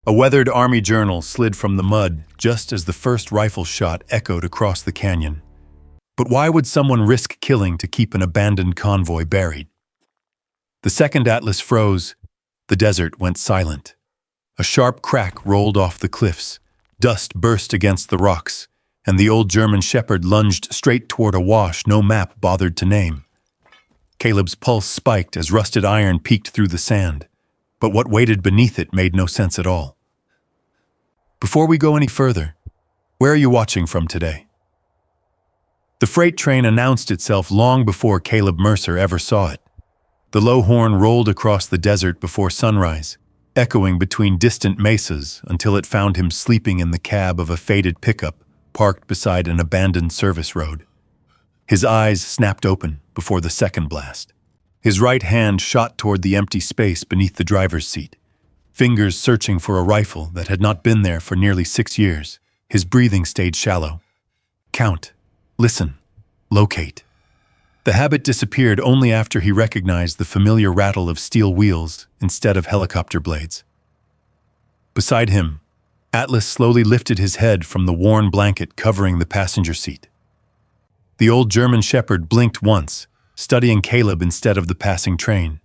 A weathered army journal slid from the mud just as the first rifle shot echoed across the canyon. But why would someone risk killing to keep an abandoned convoy buried? The second Atlas froze, the desert went silent. A sharp crack rolled off the cliffs, dust burst against the rocks, and the old German shepherd lunged straight toward a wash no map bothered to name. Caleb's pulse spiked as rusted iron peeked through the sand, but what waited beneath it made no sense at all. Before we go any further, where are you watching from today? The freight train announced itself long before Caleb Mercer ever saw it. The low horn rolled across the desert before sunrise, echoing between distant mesas until it found him sleeping in the cab of a faded pickup parked beside an abandoned service road. His eyes snapped open before the second blast. His right hand shot toward the empty space beneath the driver's seat, fingers searching for a rifle that had not been there for nearly 6 years. His breathing stayed shallow. Count, listen, locate. The habit disappeared only after he recognized the familiar rattle of steel wheels instead of helicopter blades. Beside him, Atlas slowly lifted his head from the worn blanket covering the passenger seat. The old German shepherd blinked once, studying Caleb instead of the passing train.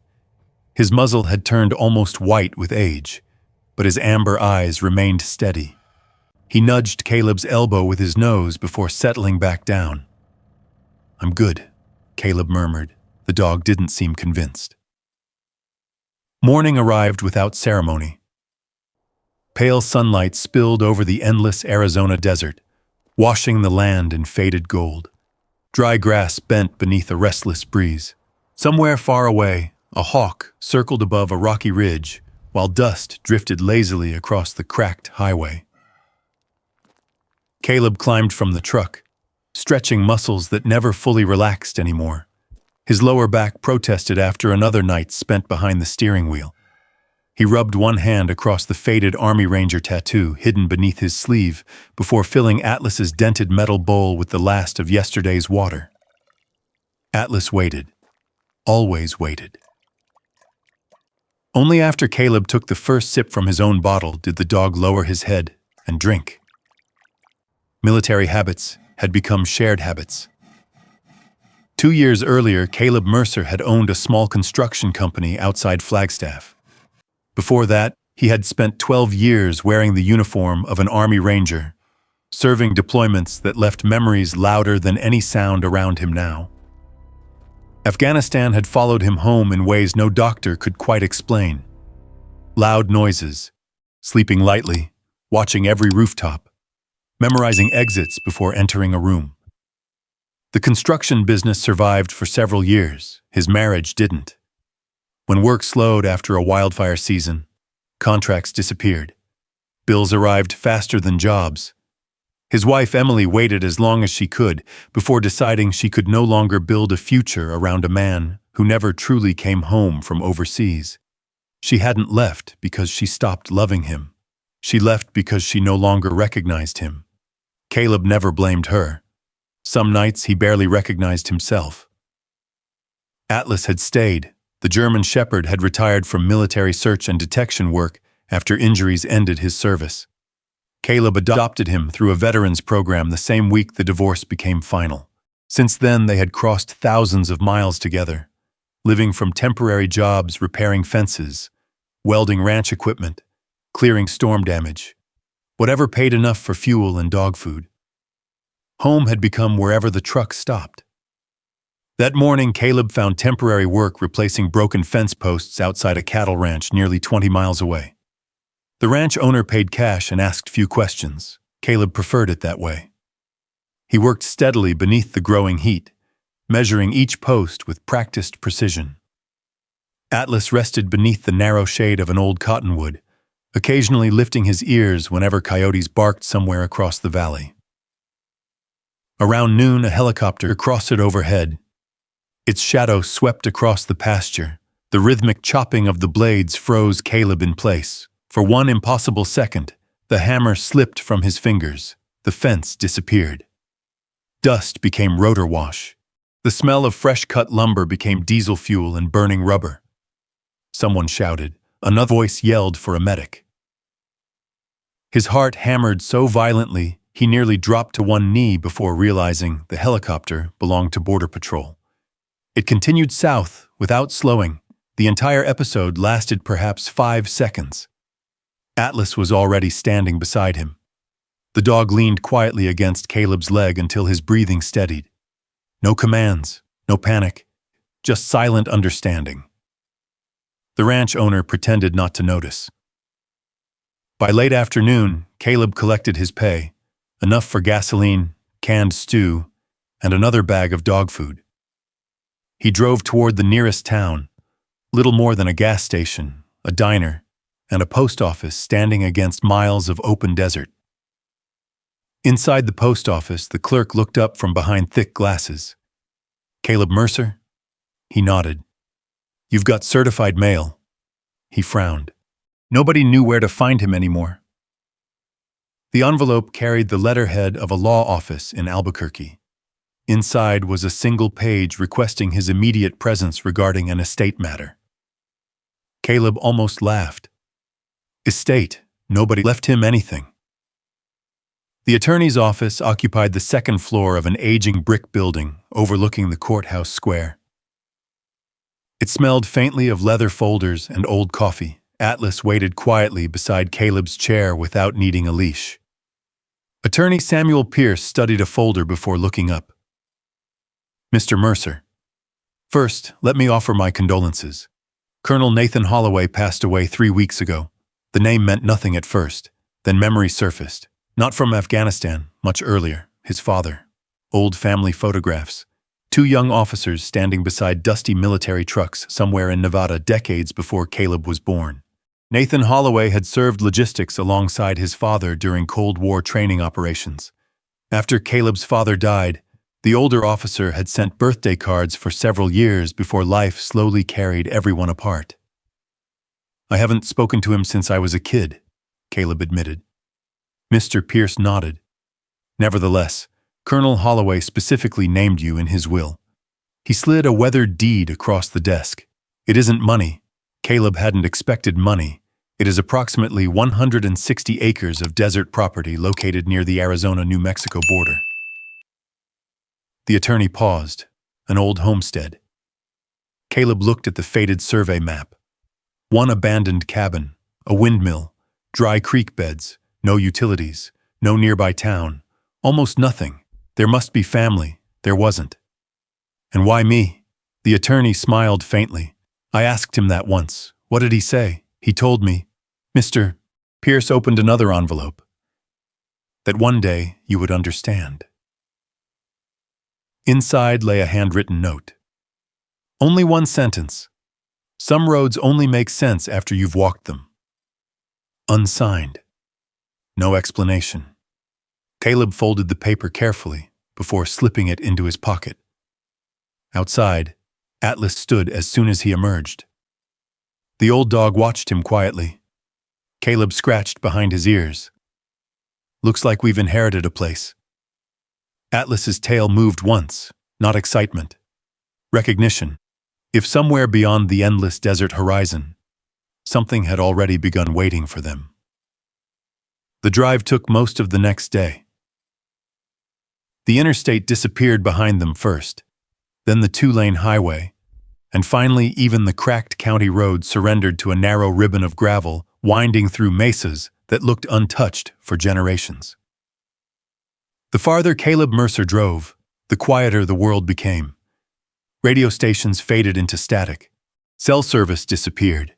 His muzzle had turned almost white with age, but his amber eyes remained steady. He nudged Caleb's elbow with his nose before settling back down. "I'm good," Caleb murmured. The dog didn't seem convinced. Morning arrived without ceremony. Pale sunlight spilled over the endless Arizona desert, washing the land in faded gold. Dry grass bent beneath a restless breeze. Somewhere far away, a hawk circled above a rocky ridge, while dust drifted lazily across the cracked highway. Caleb climbed from the truck, stretching muscles that never fully relaxed anymore. His lower back protested after another night spent behind the steering wheel. He rubbed one hand across the faded Army Ranger tattoo hidden beneath his sleeve before filling Atlas's dented metal bowl with the last of yesterday's water. Atlas waited, always waited. Only after Caleb took the first sip from his own bottle did the dog lower his head and drink. Military habits had become shared habits. 2 years earlier, Caleb Mercer had owned a small construction company outside Flagstaff. Before that, he had spent 12 years wearing the uniform of an Army Ranger, serving deployments that left memories louder than any sound around him now. Afghanistan had followed him home in ways no doctor could quite explain. Loud noises, sleeping lightly, watching every rooftop, memorizing exits before entering a room. The construction business survived for several years. His marriage didn't. When work slowed after a wildfire season, contracts disappeared. Bills arrived faster than jobs. His wife Emily waited as long as she could before deciding she could no longer build a future around a man who never truly came home from overseas. She hadn't left because she stopped loving him. She left because she no longer recognized him. Caleb never blamed her. Some nights he barely recognized himself. Atlas had stayed. The German shepherd had retired from military search and detection work after injuries ended his service. Caleb adopted him through a veterans program the same week the divorce became final. Since then, they had crossed thousands of miles together, living from temporary jobs repairing fences, welding ranch equipment, clearing storm damage, whatever paid enough for fuel and dog food. Home had become wherever the truck stopped. That morning, Caleb found temporary work replacing broken fence posts outside a cattle ranch nearly 20 miles away. The ranch owner paid cash and asked few questions. Caleb preferred it that way. He worked steadily beneath the growing heat, measuring each post with practiced precision. Atlas rested beneath the narrow shade of an old cottonwood, occasionally lifting his ears whenever coyotes barked somewhere across the valley. Around noon, a helicopter crossed it overhead. Its shadow swept across the pasture. The rhythmic chopping of the blades froze Caleb in place. For one impossible second, the hammer slipped from his fingers. The fence disappeared. Dust became rotor wash. The smell of fresh-cut lumber became diesel fuel and burning rubber. Someone shouted. Another voice yelled for a medic. His heart hammered so violently he nearly dropped to one knee before realizing the helicopter belonged to Border Patrol. It continued south without slowing. The entire episode lasted perhaps 5 seconds. Atlas was already standing beside him. The dog leaned quietly against Caleb's leg until his breathing steadied. No commands, no panic, just silent understanding. The ranch owner pretended not to notice. By late afternoon, Caleb collected his pay, enough for gasoline, canned stew, and another bag of dog food. He drove toward the nearest town, little more than a gas station, a diner, and a post office standing against miles of open desert. Inside the post office, the clerk looked up from behind thick glasses. "Caleb Mercer?" He nodded. "You've got certified mail." He frowned. Nobody knew where to find him anymore. The envelope carried the letterhead of a law office in Albuquerque. Inside was a single page requesting his immediate presence regarding an estate matter. Caleb almost laughed. Estate, nobody left him anything. The attorney's office occupied the second floor of an aging brick building overlooking the courthouse square. It smelled faintly of leather folders and old coffee. Atlas waited quietly beside Caleb's chair without needing a leash. Attorney Samuel Pierce studied a folder before looking up. "Mr. Mercer, first, let me offer my condolences. Colonel Nathan Holloway passed away 3 weeks ago. The name meant nothing at first, then memory surfaced. Not from Afghanistan, much earlier, his father. Old family photographs. 2 young officers standing beside dusty military trucks somewhere in Nevada decades before Caleb was born. Nathan Holloway had served logistics alongside his father during Cold War training operations. After Caleb's father died, the older officer had sent birthday cards for several years before life slowly carried everyone apart. "I haven't spoken to him since I was a kid," Caleb admitted. Mr. Pierce nodded. "Nevertheless, Colonel Holloway specifically named you in his will." He slid a weathered deed across the desk. "It isn't money." Caleb hadn't expected money. "It is approximately 160 acres of desert property located near the Arizona-New Mexico border." The attorney paused. An old homestead. Caleb looked at the faded survey map. One abandoned cabin, a windmill, dry creek beds, no utilities, no nearby town, almost nothing. There must be family. There wasn't. "And why me?" The attorney smiled faintly. "I asked him that once. What did he say? He told me, Mr. Pierce opened another envelope, that one day you would understand." Inside lay a handwritten note. Only one sentence. "Some roads only make sense after you've walked them." Unsigned. No explanation. Caleb folded the paper carefully before slipping it into his pocket. Outside, Atlas stood as soon as he emerged. The old dog watched him quietly. Caleb scratched behind his ears. "Looks like we've inherited a place." Atlas's tail moved once, not excitement. Recognition. If somewhere beyond the endless desert horizon, something had already begun waiting for them. The drive took most of the next day. The interstate disappeared behind them first, then the 2-lane highway, and finally even the cracked county road surrendered to a narrow ribbon of gravel winding through mesas that looked untouched for generations. The farther Caleb Mercer drove, the quieter the world became. Radio stations faded into static. Cell service disappeared.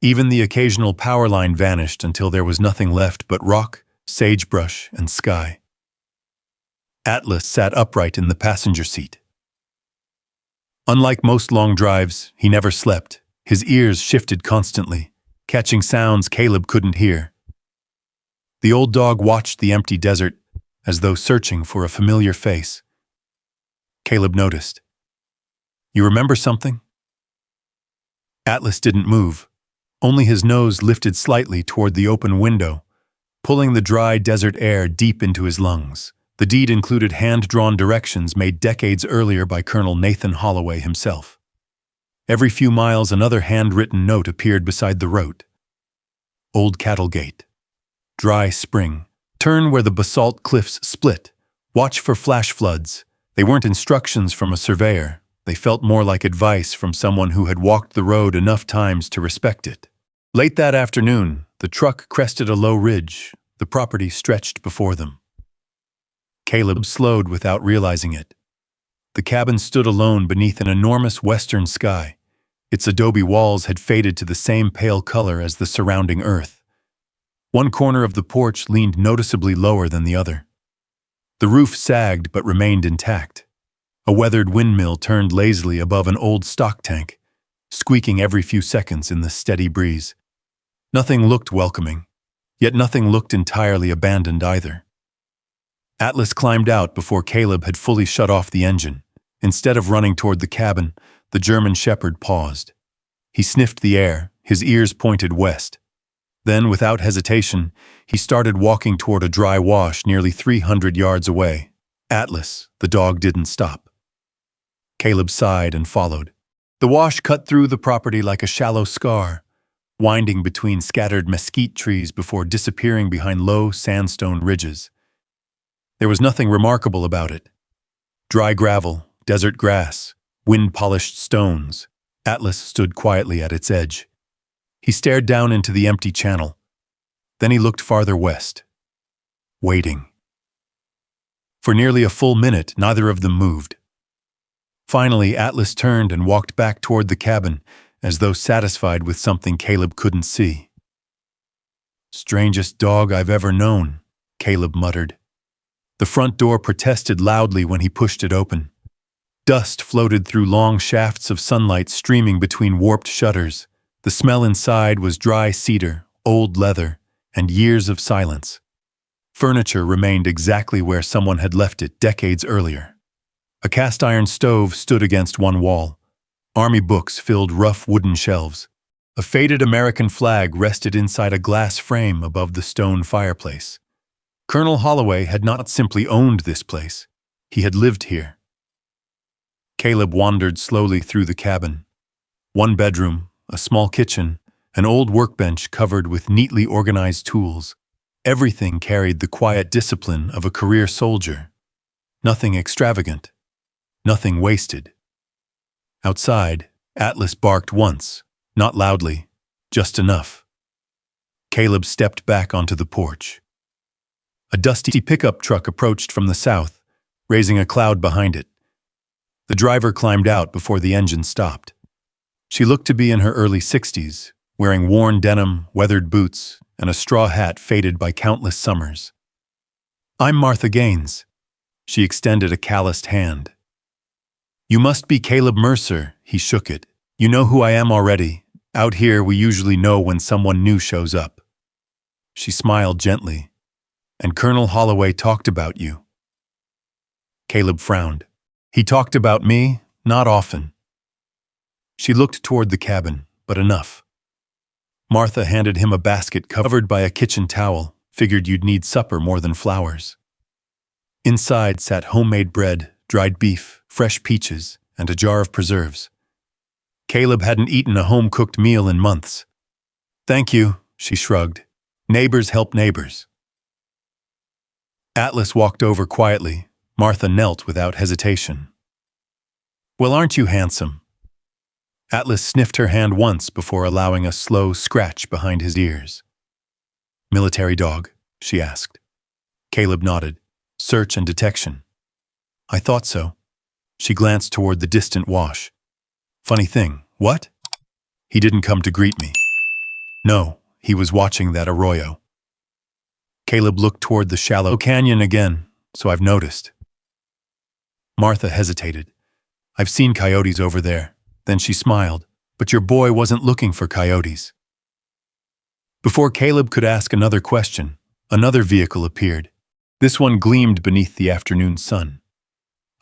Even the occasional power line vanished until there was nothing left but rock, sagebrush, and sky. Atlas sat upright in the passenger seat. Unlike most long drives, he never slept. His ears shifted constantly, catching sounds Caleb couldn't hear. The old dog watched the empty desert as though searching for a familiar face. Caleb noticed. "You remember something?" Atlas didn't move. Only his nose lifted slightly toward the open window, pulling the dry desert air deep into his lungs. The deed included hand-drawn directions made decades earlier by Colonel Nathan Holloway himself. Every few miles, another handwritten note appeared beside the road. Old Cattle Gate. dry spring. Turn where the basalt cliffs split. Watch for flash floods. They weren't instructions from a surveyor. They felt more like advice from someone who had walked the road enough times to respect it. Late that afternoon, the truck crested a low ridge. The property stretched before them. Caleb slowed without realizing it. The cabin stood alone beneath an enormous western sky. Its adobe walls had faded to the same pale color as the surrounding earth. One corner of the porch leaned noticeably lower than the other. The roof sagged but remained intact. A weathered windmill turned lazily above an old stock tank, squeaking every few seconds in the steady breeze. Nothing looked welcoming, yet nothing looked entirely abandoned either. Atlas climbed out before Caleb had fully shut off the engine. Instead of running toward the cabin, the German shepherd paused. He sniffed the air, his ears pointed west. Then, without hesitation, he started walking toward a dry wash nearly 300 yards away. Atlas, the dog, didn't stop. Caleb sighed and followed. The wash cut through the property like a shallow scar, winding between scattered mesquite trees before disappearing behind low sandstone ridges. There was nothing remarkable about it. Dry gravel, desert grass, wind-polished stones. Atlas stood quietly at its edge. He stared down into the empty channel. Then he looked farther west, waiting. For nearly a full minute, neither of them moved. Finally, Atlas turned and walked back toward the cabin, as though satisfied with something Caleb couldn't see. "Strangest dog I've ever known," Caleb muttered. The front door protested loudly when he pushed it open. Dust floated through long shafts of sunlight streaming between warped shutters. The smell inside was dry cedar, old leather, and years of silence. Furniture remained exactly where someone had left it decades earlier. A cast-iron stove stood against one wall. Army books filled rough wooden shelves. A faded American flag rested inside a glass frame above the stone fireplace. Colonel Holloway had not simply owned this place. He had lived here. Caleb wandered slowly through the cabin. One bedroom, a small kitchen, an old workbench covered with neatly organized tools. Everything carried the quiet discipline of a career soldier. Nothing extravagant. Nothing wasted. Outside, Atlas barked once, not loudly, just enough. Caleb stepped back onto the porch. A dusty pickup truck approached from the south, raising a cloud behind it. The driver climbed out before the engine stopped. She looked to be in her early 60s, wearing worn denim, weathered boots, and a straw hat faded by countless summers. "I'm Martha Gaines." She extended a calloused hand. "You must be Caleb Mercer," he shook it. "You know who I am already. Out here, we usually know when someone new shows up." She smiled gently. "And Colonel Holloway talked about you." Caleb frowned. "He talked about me, not often." She looked toward the cabin, but enough. Martha handed him a basket covered by a kitchen towel, figured you'd need supper more than flowers. Inside sat homemade bread, dried beef, fresh peaches, and a jar of preserves. Caleb hadn't eaten a home-cooked meal in months. "Thank you," she shrugged. "Neighbors help neighbors." Atlas walked over quietly. Martha knelt without hesitation. "Well, aren't you handsome?" Atlas sniffed her hand once before allowing a slow scratch behind his ears. "Military dog?" she asked. Caleb nodded. "Search and detection." "I thought so." She glanced toward the distant wash. "Funny thing, what?" "He didn't come to greet me." "No, he was watching that arroyo." Caleb looked toward the shallow canyon again, "so I've noticed." Martha hesitated. "I've seen coyotes over there." Then she smiled. "But your boy wasn't looking for coyotes." Before Caleb could ask another question, another vehicle appeared. This one gleamed beneath the afternoon sun.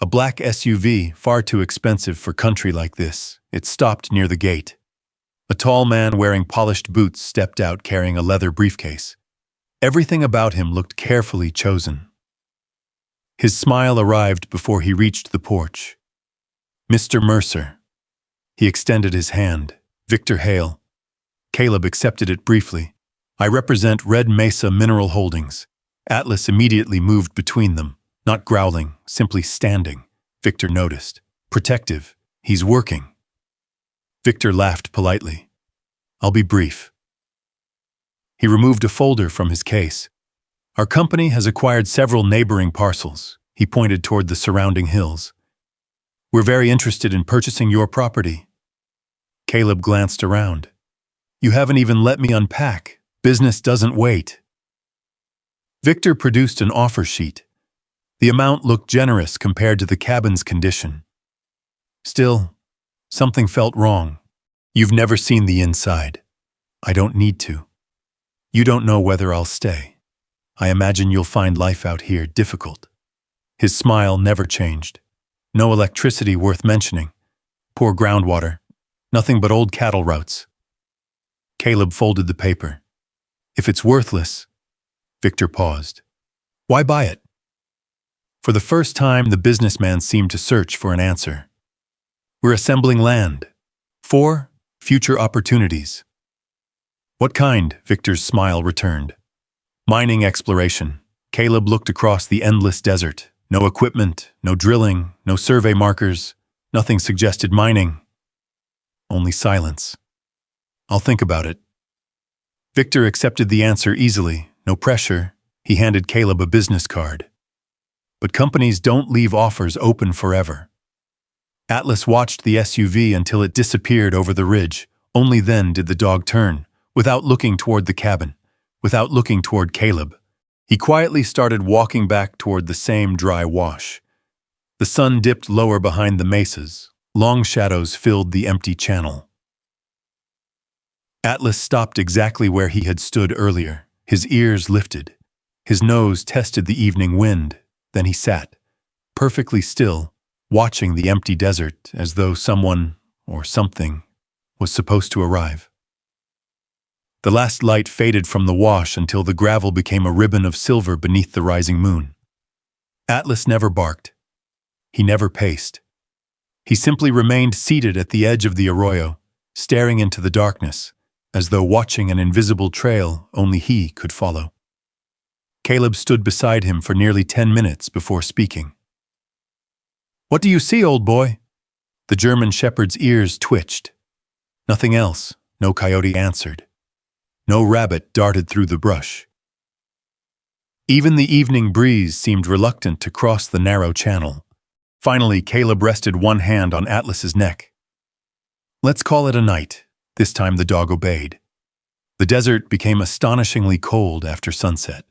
A black SUV, far too expensive for country like this. It stopped near the gate. A tall man wearing polished boots stepped out carrying a leather briefcase. Everything about him looked carefully chosen. His smile arrived before he reached the porch. "Mr. Mercer." He extended his hand. "Victor Hale." Caleb accepted it briefly. I represent Red Mesa Mineral Holdings. Atlas immediately moved between them, not growling, simply standing. Victor noticed. Protective. He's working. Victor laughed politely. I'll be brief. He removed a folder from his case. Our company has acquired several neighboring parcels. He pointed toward the surrounding hills. We're very interested in purchasing your property. Caleb glanced around. You haven't even let me unpack. Business doesn't wait. Victor produced an offer sheet. The amount looked generous compared to the cabin's condition. Still, something felt wrong. You've never seen the inside. I don't need to. You don't know whether I'll stay. I imagine you'll find life out here difficult. His smile never changed. No electricity worth mentioning. Poor groundwater. Nothing but old cattle routes. Caleb folded the paper. If it's worthless, Victor paused. Why buy it? For the first time, the businessman seemed to search for an answer. We're assembling land. For future opportunities. What kind? Victor's smile returned. Mining exploration. Caleb looked across the endless desert. No equipment, no drilling, no survey markers. Nothing suggested mining. Only silence. I'll think about it. Victor accepted the answer easily. No pressure. He handed Caleb a business card. But companies don't leave offers open forever. Atlas watched the SUV until it disappeared over the ridge. Only then did the dog turn, without looking toward the cabin, without looking toward Caleb. He quietly started walking back toward the same dry wash. The sun dipped lower behind the mesas. Long shadows filled the empty channel. Atlas stopped exactly where he had stood earlier. His ears lifted. His nose tested the evening wind. Then he sat, perfectly still, watching the empty desert as though someone, or something, was supposed to arrive. The last light faded from the wash until the gravel became a ribbon of silver beneath the rising moon. Atlas never barked. He never paced. He simply remained seated at the edge of the arroyo, staring into the darkness, as though watching an invisible trail only he could follow. Caleb stood beside him for nearly 10 minutes before speaking. What do you see, old boy? The German shepherd's ears twitched. Nothing else, no coyote answered. No rabbit darted through the brush. Even the evening breeze seemed reluctant to cross the narrow channel. Finally, Caleb rested one hand on Atlas's neck. Let's call it a night. This time the dog obeyed. The desert became astonishingly cold after sunset.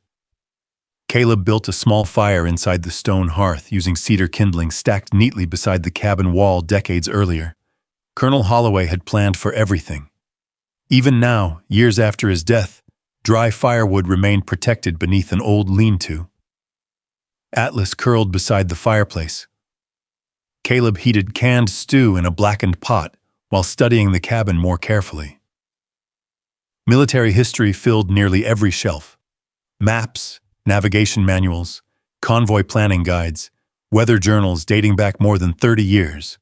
Caleb built a small fire inside the stone hearth using cedar kindling stacked neatly beside the cabin wall decades earlier. Colonel Holloway had planned for everything. Even now, years after his death, dry firewood remained protected beneath an old lean-to. Atlas curled beside the fireplace. Caleb heated canned stew in a blackened pot while studying the cabin more carefully. Military history filled nearly every shelf. Maps, navigation manuals, convoy planning guides, weather journals dating back more than 30 years.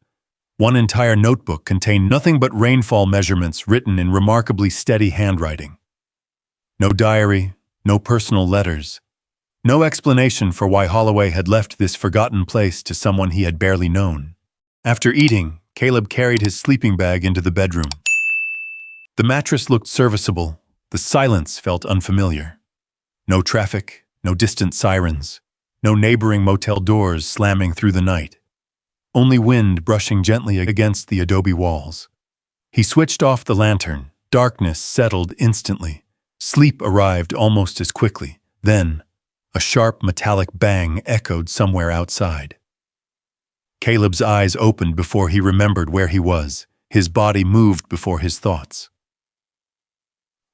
One entire notebook contained nothing but rainfall measurements written in remarkably steady handwriting. No diary, no personal letters, no explanation for why Holloway had left this forgotten place to someone he had barely known. After eating, Caleb carried his sleeping bag into the bedroom. The mattress looked serviceable. The silence felt unfamiliar. No traffic, no distant sirens, no neighboring motel doors slamming through the night. Only wind brushing gently against the adobe walls. He switched off the lantern. Darkness settled instantly. Sleep arrived almost as quickly. Then, a sharp metallic bang echoed somewhere outside. Caleb's eyes opened before he remembered where he was. His body moved before his thoughts.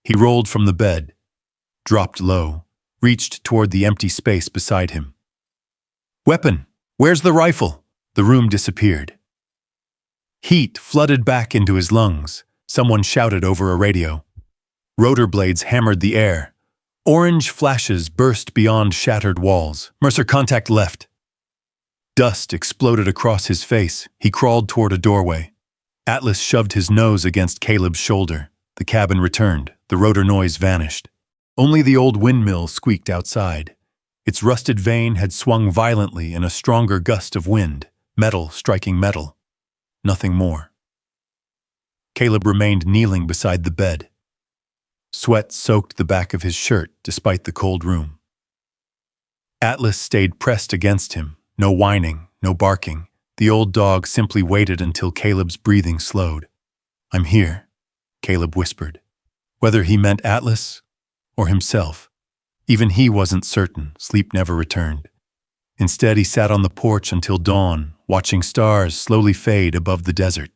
He rolled from the bed, dropped low, reached toward the empty space beside him. Weapon! Where's the rifle? The room disappeared. Heat flooded back into his lungs. Someone shouted over a radio. Rotor blades hammered the air. Orange flashes burst beyond shattered walls. Mercer, contact left. Dust exploded across his face. He crawled toward a doorway. Atlas shoved his nose against Caleb's shoulder. The cabin returned. The rotor noise vanished. Only the old windmill squeaked outside. Its rusted vane had swung violently in a stronger gust of wind, metal striking metal. Nothing more. Caleb remained kneeling beside the bed. Sweat soaked the back of his shirt despite the cold room. Atlas stayed pressed against him, no whining, no barking. The old dog simply waited until Caleb's breathing slowed. "I'm here," Caleb whispered. Whether he meant Atlas or himself, even he wasn't certain. Sleep never returned. Instead, he sat on the porch until dawn, watching stars slowly fade above the desert.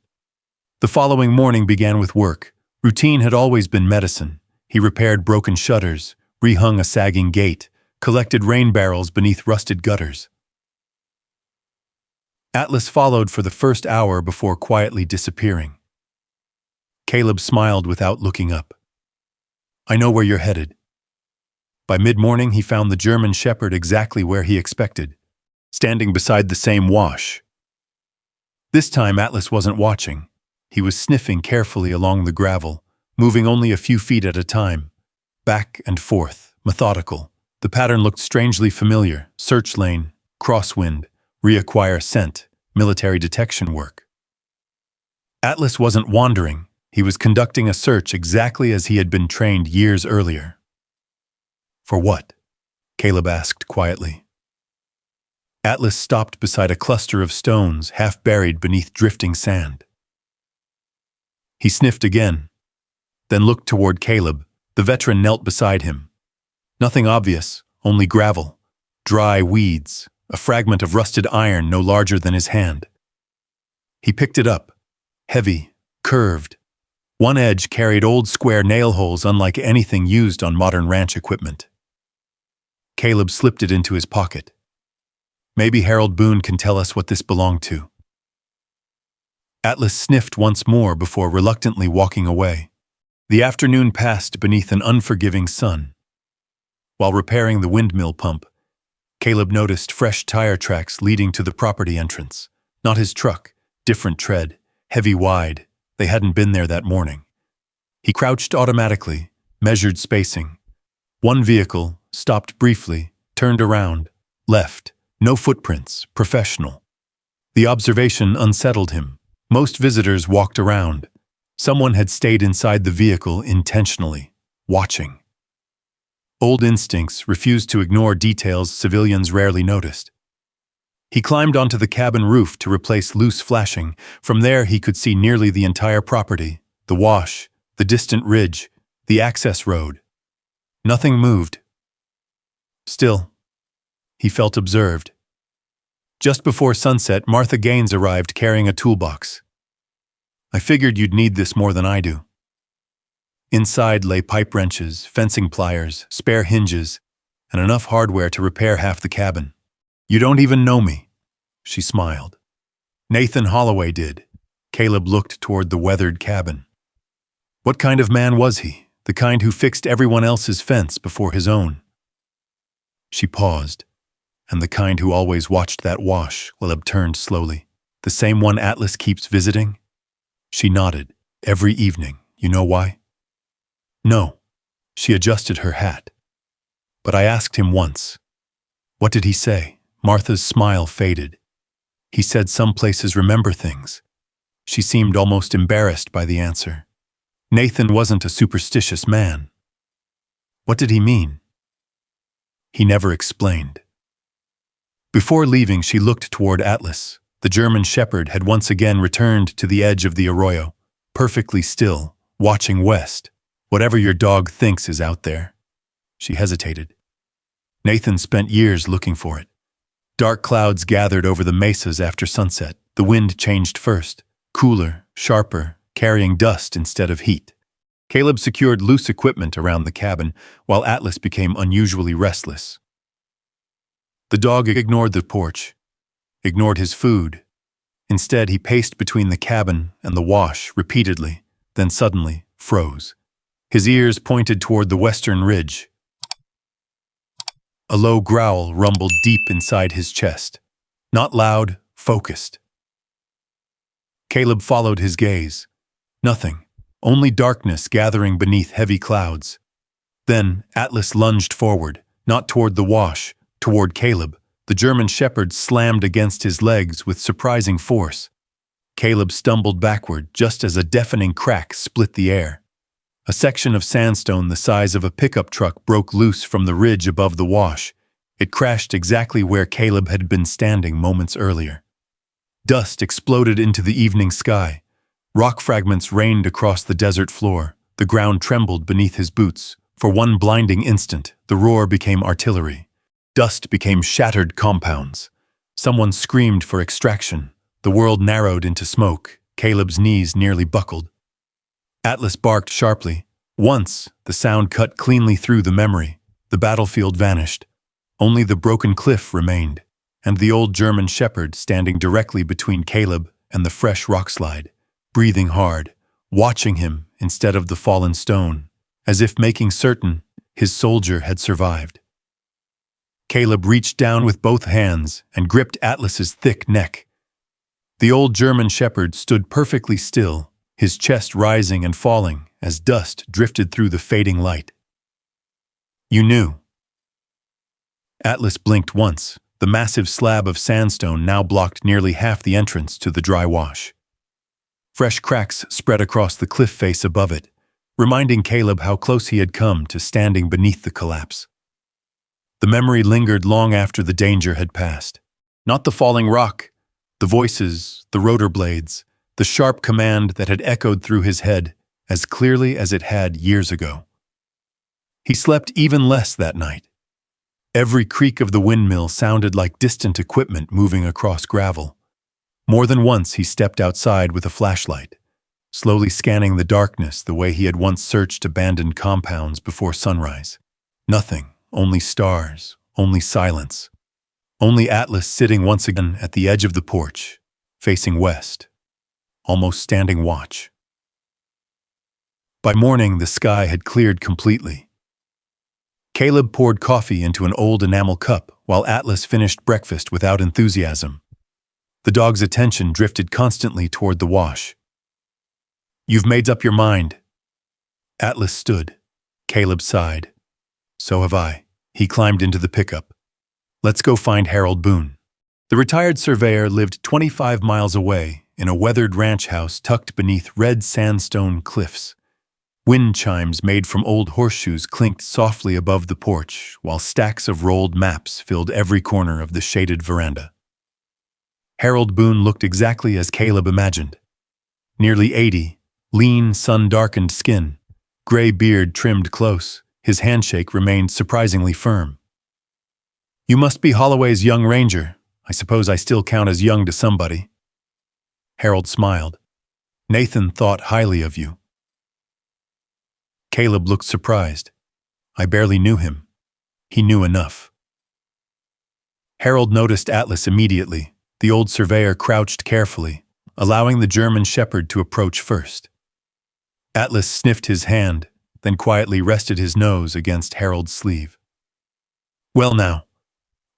The following morning began with work. Routine had always been medicine. He repaired broken shutters, rehung a sagging gate, collected rain barrels beneath rusted gutters. Atlas followed for the first hour before quietly disappearing. Caleb smiled without looking up. "I know where you're headed." By mid-morning, he found the German shepherd exactly where he expected, standing beside the same wash. This time, Atlas wasn't watching. He was sniffing carefully along the gravel, moving only a few feet at a time, back and forth, methodical. The pattern looked strangely familiar: search lane, crosswind, reacquire scent, military detection work. Atlas wasn't wandering. He was conducting a search exactly as he had been trained years earlier. "For what?" Caleb asked quietly. Atlas stopped beside a cluster of stones half buried beneath drifting sand. He sniffed again, then looked toward Caleb. The veteran knelt beside him. Nothing obvious, only gravel, dry weeds, a fragment of rusted iron no larger than his hand. He picked it up, heavy, curved. One edge carried old square nail holes unlike anything used on modern ranch equipment. Caleb slipped it into his pocket. "Maybe Harold Boone can tell us what this belonged to." Atlas sniffed once more before reluctantly walking away. The afternoon passed beneath an unforgiving sun. While repairing the windmill pump, Caleb noticed fresh tire tracks leading to the property entrance. Not his truck, different tread, heavy wide. They hadn't been there that morning. He crouched automatically, measured spacing. One vehicle, stopped briefly, turned around, left. No footprints, professional. The observation unsettled him. Most visitors walked around. Someone had stayed inside the vehicle intentionally, watching. Old instincts refused to ignore details civilians rarely noticed. He climbed onto the cabin roof to replace loose flashing. From there, he could see nearly the entire property, the wash, the distant ridge, the access road. Nothing moved. Still, he felt observed. Just before sunset, Martha Gaines arrived carrying a toolbox. "I figured you'd need this more than I do." Inside lay pipe wrenches, fencing pliers, spare hinges, and enough hardware to repair half the cabin. "You don't even know me," she smiled. "Nathan Holloway did." Caleb looked toward the weathered cabin. What kind of man was he? The kind who fixed everyone else's fence before his own. She paused. "And the kind who always watched that wash," Caleb turned slowly. "The same one Atlas keeps visiting?" She nodded. "Every evening. You know why?" "No." She adjusted her hat. "But I asked him once." "What did he say?" Martha's smile faded. "He said some places remember things." She seemed almost embarrassed by the answer. Nathan wasn't a superstitious man. What did he mean? He never explained. Before leaving, she looked toward Atlas. The German shepherd had once again returned to the edge of the arroyo, perfectly still, watching west. "Whatever your dog thinks is out there." She hesitated. Nathan spent years looking for it. Dark clouds gathered over the mesas after sunset. The wind changed first, cooler, sharper, carrying dust instead of heat. Caleb secured loose equipment around the cabin, while Atlas became unusually restless. The dog ignored the porch, ignored his food. Instead, he paced between the cabin and the wash repeatedly, then suddenly froze. His ears pointed toward the western ridge. A low growl rumbled deep inside his chest. Not loud, focused. Caleb followed his gaze. Nothing, only darkness gathering beneath heavy clouds. Then Atlas lunged forward, not toward the wash, toward Caleb. The German shepherd slammed against his legs with surprising force. Caleb stumbled backward just as a deafening crack split the air. A section of sandstone the size of a pickup truck broke loose from the ridge above the wash. It crashed exactly where Caleb had been standing moments earlier. Dust exploded into the evening sky. Rock fragments rained across the desert floor. The ground trembled beneath his boots. For one blinding instant, the roar became artillery. Dust became shattered compounds. Someone screamed for extraction. The world narrowed into smoke. Caleb's knees nearly buckled. Atlas barked sharply. Once, the sound cut cleanly through the memory. The battlefield vanished. Only the broken cliff remained, and the old German shepherd standing directly between Caleb and the fresh rockslide, breathing hard, watching him instead of the fallen stone, as if making certain his soldier had survived. Caleb reached down with both hands and gripped Atlas's thick neck. The old German shepherd stood perfectly still, his chest rising and falling as dust drifted through the fading light. "You knew." Atlas blinked once. The massive slab of sandstone now blocked nearly half the entrance to the dry wash. Fresh cracks spread across the cliff face above it, reminding Caleb how close he had come to standing beneath the collapse. The memory lingered long after the danger had passed. Not the falling rock, the voices, the rotor blades, the sharp command that had echoed through his head as clearly as it had years ago. He slept even less that night. Every creak of the windmill sounded like distant equipment moving across gravel. More than once he stepped outside with a flashlight, slowly scanning the darkness the way he had once searched abandoned compounds before sunrise. Nothing, only stars, only silence. Only Atlas sitting once again at the edge of the porch, facing west, almost standing watch. By morning, the sky had cleared completely. Caleb poured coffee into an old enamel cup while Atlas finished breakfast without enthusiasm. The dog's attention drifted constantly toward the wash. "You've made up your mind." Atlas stood. Caleb sighed. "So have I." He climbed into the pickup. "Let's go find Harold Boone." The retired surveyor lived 25 miles away in a weathered ranch house tucked beneath red sandstone cliffs. Wind chimes made from old horseshoes clinked softly above the porch, while stacks of rolled maps filled every corner of the shaded veranda. Harold Boone looked exactly as Caleb imagined. Nearly 80, lean, sun-darkened skin, gray beard trimmed close, his handshake remained surprisingly firm. "You must be Holloway's young ranger. I suppose I still count as young to somebody." Harold smiled. "Nathan thought highly of you." Caleb looked surprised. "I barely knew him." He knew enough. Harold noticed Atlas immediately. The old surveyor crouched carefully, allowing the German shepherd to approach first. Atlas sniffed his hand, then quietly rested his nose against Harold's sleeve. "Well now."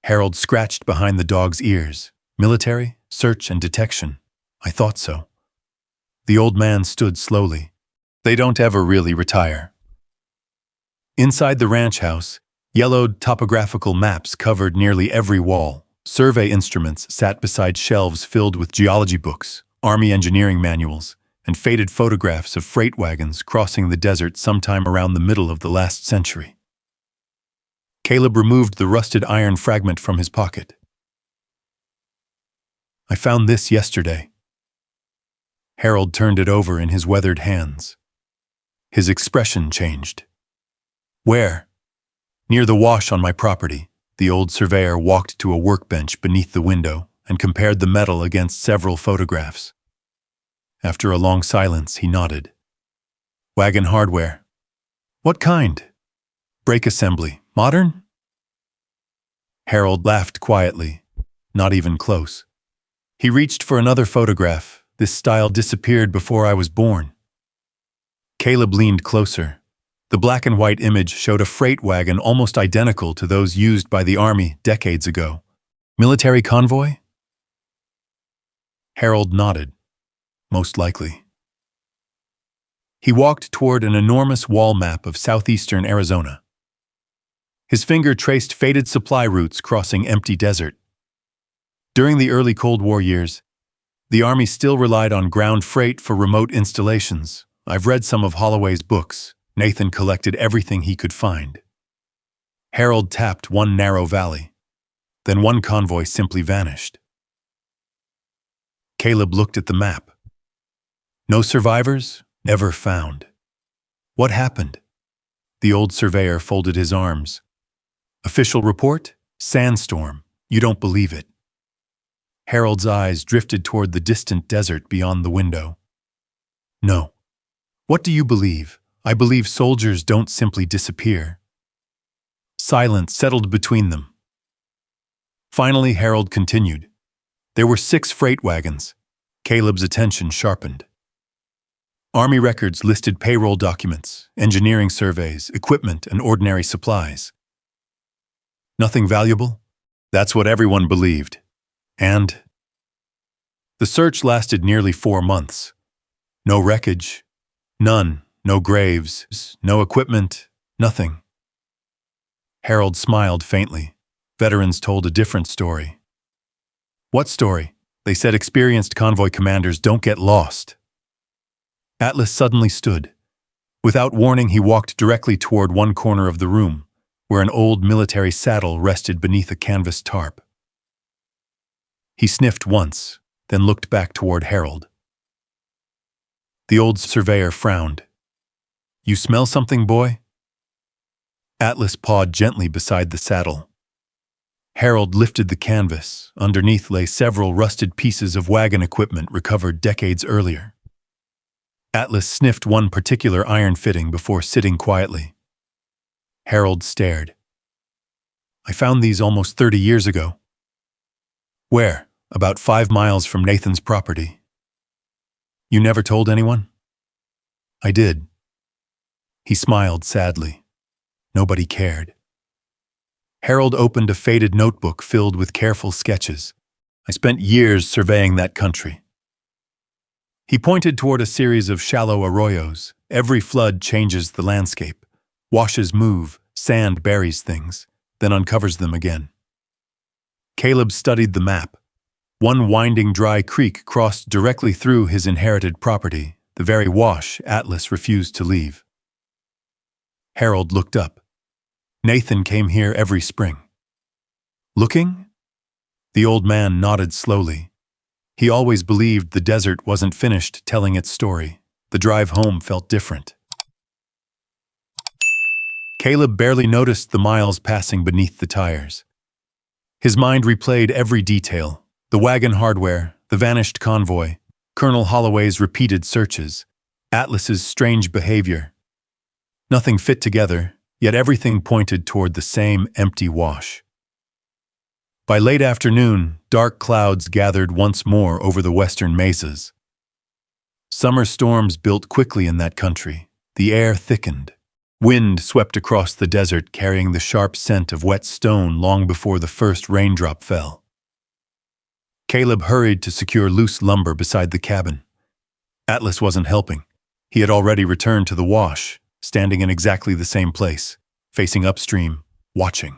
Harold scratched behind the dog's ears. "Military, search and detection. I thought so." The old man stood slowly. "They don't ever really retire." Inside the ranch house, yellowed topographical maps covered nearly every wall. Survey instruments sat beside shelves filled with geology books, army engineering manuals, and faded photographs of freight wagons crossing the desert sometime around the middle of the last century. Caleb removed the rusted iron fragment from his pocket. "I found this yesterday." Harold turned it over in his weathered hands. His expression changed. "Where?" "Near the wash on my property." The old surveyor walked to a workbench beneath the window and compared the metal against several photographs. After a long silence, he nodded. "Wagon hardware." "What kind?" "Brake assembly. Modern?" Harold laughed quietly, not even close. He reached for another photograph. "This style disappeared before I was born." Caleb leaned closer. The black and white image showed a freight wagon almost identical to those used by the Army decades ago. "Military convoy?" Harold nodded. "Most likely." He walked toward an enormous wall map of southeastern Arizona. His finger traced faded supply routes crossing empty desert. During the early Cold War years, the Army still relied on ground freight for remote installations. I've read some of Holloway's books. Nathan collected everything he could find. Harold tapped one narrow valley. Then one convoy simply vanished. Caleb looked at the map. No survivors, never found. What happened? The old surveyor folded his arms. Official report? Sandstorm. You don't believe it. Harold's eyes drifted toward the distant desert beyond the window. No. What do you believe? I believe soldiers don't simply disappear. Silence settled between them. Finally, Harold continued. There were 6 freight wagons. Caleb's attention sharpened. Army records listed payroll documents, engineering surveys, equipment, and ordinary supplies. Nothing valuable? That's what everyone believed. And the search lasted nearly 4 months. No wreckage. None. No graves. No equipment. Nothing. Harold smiled faintly. Veterans told a different story. What story? They said experienced convoy commanders don't get lost. Atlas suddenly stood. Without warning, he walked directly toward one corner of the room, where an old military saddle rested beneath a canvas tarp. He sniffed once, then looked back toward Harold. The old surveyor frowned. You smell something, boy? Atlas pawed gently beside the saddle. Harold lifted the canvas. Underneath lay several rusted pieces of wagon equipment recovered decades earlier. Atlas sniffed one particular iron fitting before sitting quietly. Harold stared. I found these almost 30 years ago. Where? About 5 miles from Nathan's property. You never told anyone? I did. He smiled sadly. Nobody cared. Harold opened a faded notebook filled with careful sketches. I spent years surveying that country. He pointed toward a series of shallow arroyos. Every flood changes the landscape. Washes move, sand buries things, then uncovers them again. Caleb studied the map. One winding dry creek crossed directly through his inherited property, the very wash Atlas refused to leave. Harold looked up. Nathan came here every spring. Looking? The old man nodded slowly. He always believed the desert wasn't finished telling its story. The drive home felt different. Caleb barely noticed the miles passing beneath the tires. His mind replayed every detail: the wagon hardware, the vanished convoy, Colonel Holloway's repeated searches, Atlas's strange behavior. Nothing fit together, yet everything pointed toward the same empty wash. By late afternoon, dark clouds gathered once more over the western mesas. Summer storms built quickly in that country. The air thickened. Wind swept across the desert, carrying the sharp scent of wet stone long before the first raindrop fell. Caleb hurried to secure loose lumber beside the cabin. Atlas wasn't helping. He had already returned to the wash, standing in exactly the same place, facing upstream, watching.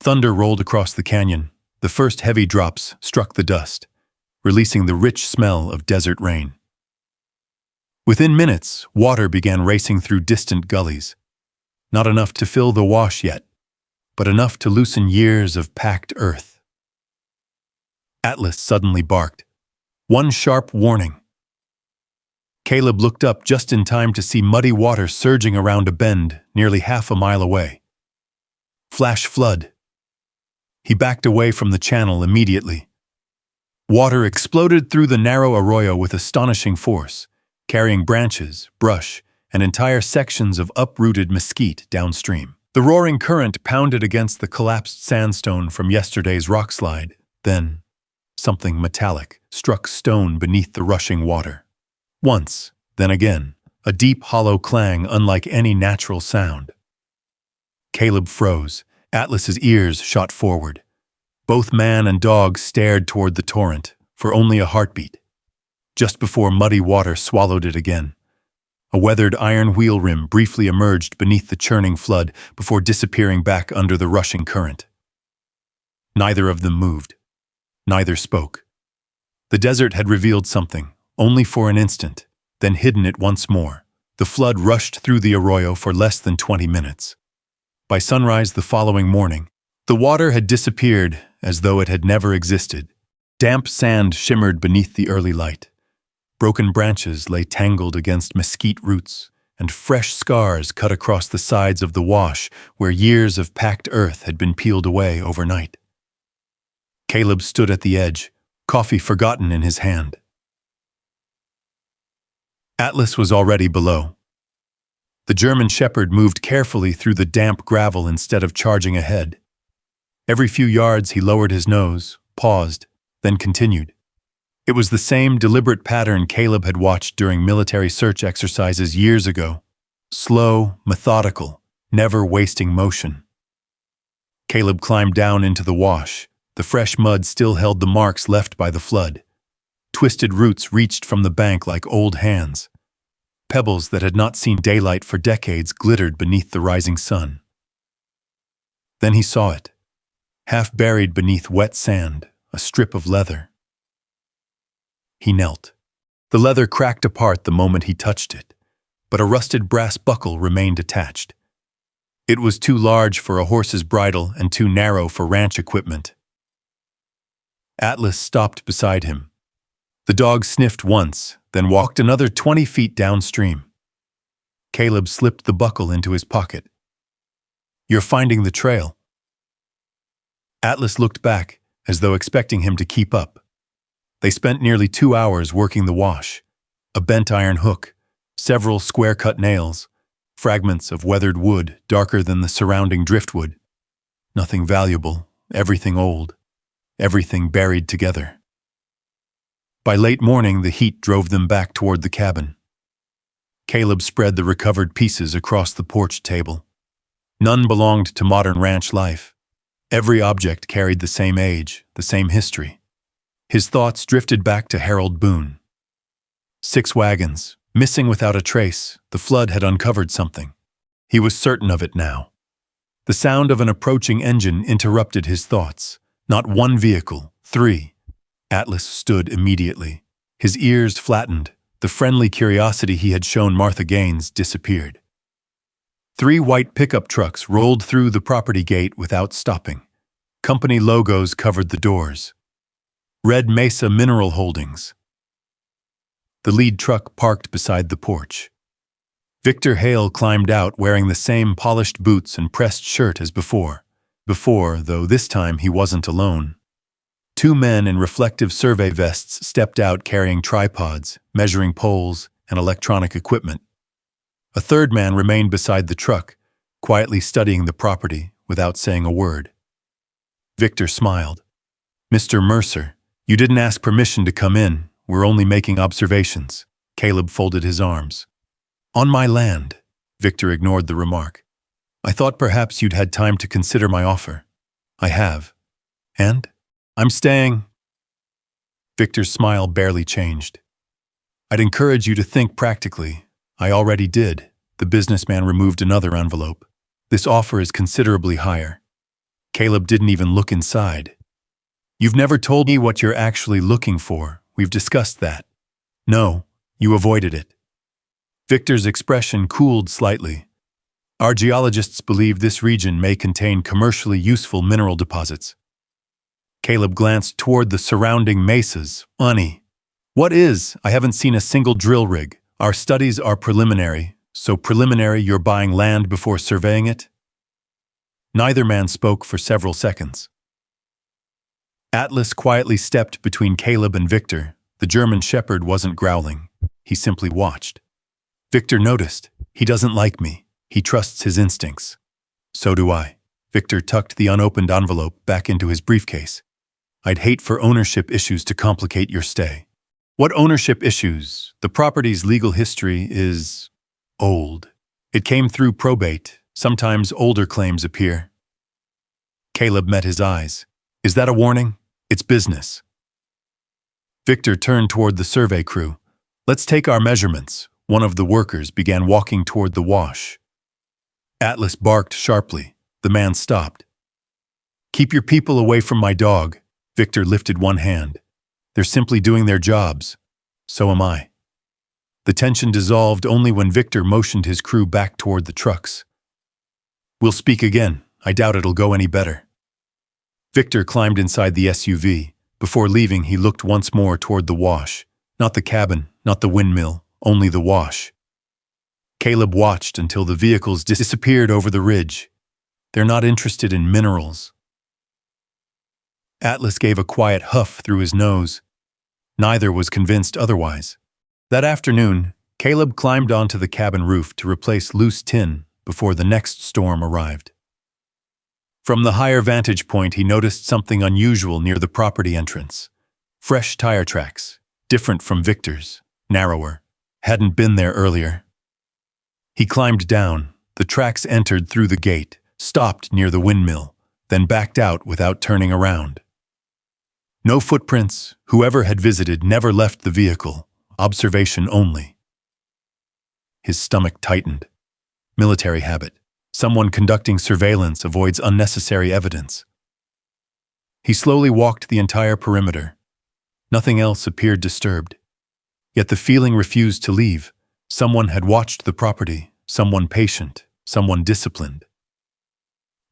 Thunder rolled across the canyon. The first heavy drops struck the dust, releasing the rich smell of desert rain. Within minutes, water began racing through distant gullies. Not enough to fill the wash yet, but enough to loosen years of packed earth. Atlas suddenly barked. One sharp warning. Caleb looked up just in time to see muddy water surging around a bend nearly half a mile away. Flash flood. He backed away from the channel immediately. Water exploded through the narrow arroyo with astonishing force, carrying branches, brush, and entire sections of uprooted mesquite downstream. The roaring current pounded against the collapsed sandstone from yesterday's rock slide. Then, something metallic struck stone beneath the rushing water. Once, then again, a deep, hollow clang unlike any natural sound. Caleb froze. Atlas's ears shot forward. Both man and dog stared toward the torrent for only a heartbeat, just before muddy water swallowed it again. A weathered iron wheel rim briefly emerged beneath the churning flood before disappearing back under the rushing current. Neither of them moved. Neither spoke. The desert had revealed something, only for an instant, then hidden it once more. The flood rushed through the arroyo for less than 20 minutes. By sunrise the following morning, the water had disappeared as though it had never existed. Damp sand shimmered beneath the early light. Broken branches lay tangled against mesquite roots, and fresh scars cut across the sides of the wash where years of packed earth had been peeled away overnight. Caleb stood at the edge, coffee forgotten in his hand. Atlas was already below. The German shepherd moved carefully through the damp gravel instead of charging ahead. Every few yards he lowered his nose, paused, then continued. It was the same deliberate pattern Caleb had watched during military search exercises years ago. Slow, methodical, never wasting motion. Caleb climbed down into the wash. The fresh mud still held the marks left by the flood. Twisted roots reached from the bank like old hands. Pebbles that had not seen daylight for decades glittered beneath the rising sun. Then he saw it. Half buried beneath wet sand, a strip of leather. He knelt. The leather cracked apart the moment he touched it, but a rusted brass buckle remained attached. It was too large for a horse's bridle and too narrow for ranch equipment. Atlas stopped beside him. The dog sniffed once, then walked another 20 feet downstream. Caleb slipped the buckle into his pocket. "You're finding the trail." Atlas looked back, as though expecting him to keep up. They spent nearly 2 hours working the wash. A bent iron hook, several square-cut nails, fragments of weathered wood darker than the surrounding driftwood. Nothing valuable, everything old, everything buried together. By late morning, the heat drove them back toward the cabin. Caleb spread the recovered pieces across the porch table. None belonged to modern ranch life. Every object carried the same age, the same history. His thoughts drifted back to Harold Boone. 6 wagons, missing without a trace, the flood had uncovered something. He was certain of it now. The sound of an approaching engine interrupted his thoughts. Not one vehicle, 3. Atlas stood immediately. His ears flattened. The friendly curiosity he had shown Martha Gaines disappeared. 3 white pickup trucks rolled through the property gate without stopping. Company logos covered the doors. Red Mesa Mineral Holdings. The lead truck parked beside the porch. Victor Hale climbed out wearing the same polished boots and pressed shirt as before. Though this time he wasn't alone. 2 men in reflective survey vests stepped out carrying tripods, measuring poles, and electronic equipment. A 3rd man remained beside the truck, quietly studying the property without saying a word. Victor smiled. "Mr. Mercer, you didn't ask permission to come in. We're only making observations." Caleb folded his arms. "On my land." Victor ignored the remark. "I thought perhaps you'd had time to consider my offer." "I have." "And?" "I'm staying." Victor's smile barely changed. "I'd encourage you to think practically. I already did." The businessman removed another envelope. "This offer is considerably higher." Caleb didn't even look inside. "You've never told me what you're actually looking for. We've discussed that." "No, you avoided it." Victor's expression cooled slightly. "Our geologists believe this region may contain commercially useful mineral deposits." Caleb glanced toward the surrounding mesas. "Unny. What is? I haven't seen a single drill rig. Our studies are preliminary. So preliminary you're buying land before surveying it?" Neither man spoke for several seconds. Atlas quietly stepped between Caleb and Victor. The German shepherd wasn't growling. He simply watched. Victor noticed. "He doesn't like me. He trusts his instincts." "So do I." Victor tucked the unopened envelope back into his briefcase. "I'd hate for ownership issues to complicate your stay." "What ownership issues? The property's legal history is old. It came through probate. Sometimes older claims appear." Caleb met his eyes. "Is that a warning? It's business." Victor turned toward the survey crew. "Let's take our measurements. one of the workers began walking toward the wash. Atlas barked sharply. The man stopped. "Keep your people away from my dog." Victor lifted one hand. "They're simply doing their jobs. So am I." The tension dissolved only when Victor motioned his crew back toward the trucks. "We'll speak again. I doubt it'll go any better." Victor climbed inside the SUV. Before leaving, he looked once more toward the wash. Not the cabin, not the windmill, only the wash. Caleb watched until the vehicles disappeared over the ridge. They're not interested in minerals. Atlas gave a quiet huff through his nose. Neither was convinced otherwise. That afternoon, Caleb climbed onto the cabin roof to replace loose tin before the next storm arrived. From the higher vantage point, he noticed something unusual near the property entrance. Fresh tire tracks, different from Victor's, narrower, hadn't been there earlier. He climbed down. The tracks entered through the gate, stopped near the windmill, then backed out without turning around. No footprints. Whoever had visited never left the vehicle. Observation only. His stomach tightened. Military habit. Someone conducting surveillance avoids unnecessary evidence. He slowly walked the entire perimeter. Nothing else appeared disturbed. Yet the feeling refused to leave. Someone had watched the property, someone patient, someone disciplined.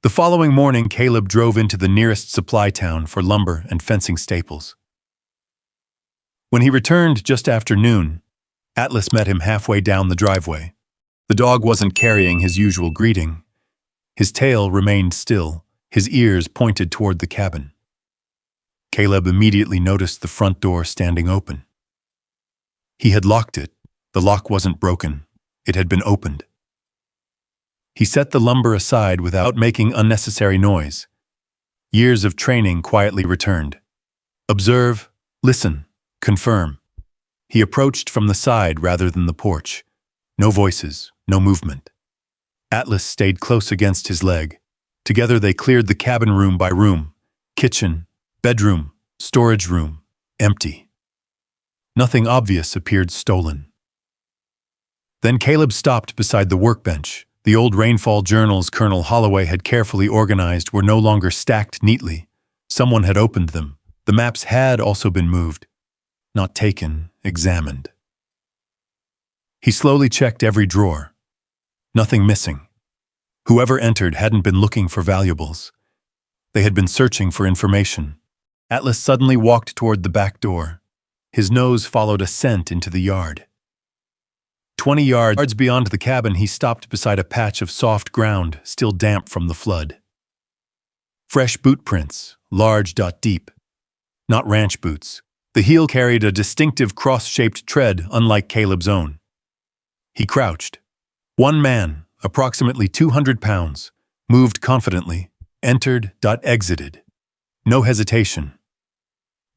The following morning, Caleb drove into the nearest supply town for lumber and fencing staples. When he returned just after noon, Atlas met him halfway down the driveway. The dog wasn't carrying his usual greeting. His tail remained still, his ears pointed toward the cabin. Caleb immediately noticed the front door standing open. He had locked it. The lock wasn't broken. It had been opened. He set the lumber aside without making unnecessary noise. Years of training quietly returned. Observe, listen, confirm. He approached from the side rather than the porch. No voices, no movement. Atlas stayed close against his leg. Together they cleared the cabin room by room. Kitchen, bedroom, storage room, empty. Nothing obvious appeared stolen. Then Caleb stopped beside the workbench. The old rainfall journals Colonel Holloway had carefully organized were no longer stacked neatly. Someone had opened them. The maps had also been moved. Not taken, examined. He slowly checked every drawer. Nothing missing. Whoever entered hadn't been looking for valuables. They had been searching for information. Atlas suddenly walked toward the back door. His nose followed a scent into the yard. 20 yards beyond the cabin, he stopped beside a patch of soft ground, still damp from the flood. Fresh boot prints, large, deep. Not ranch boots. The heel carried a distinctive cross-shaped tread, unlike Caleb's own. He crouched. One man, approximately 200 pounds, moved confidently, entered, exited. No hesitation.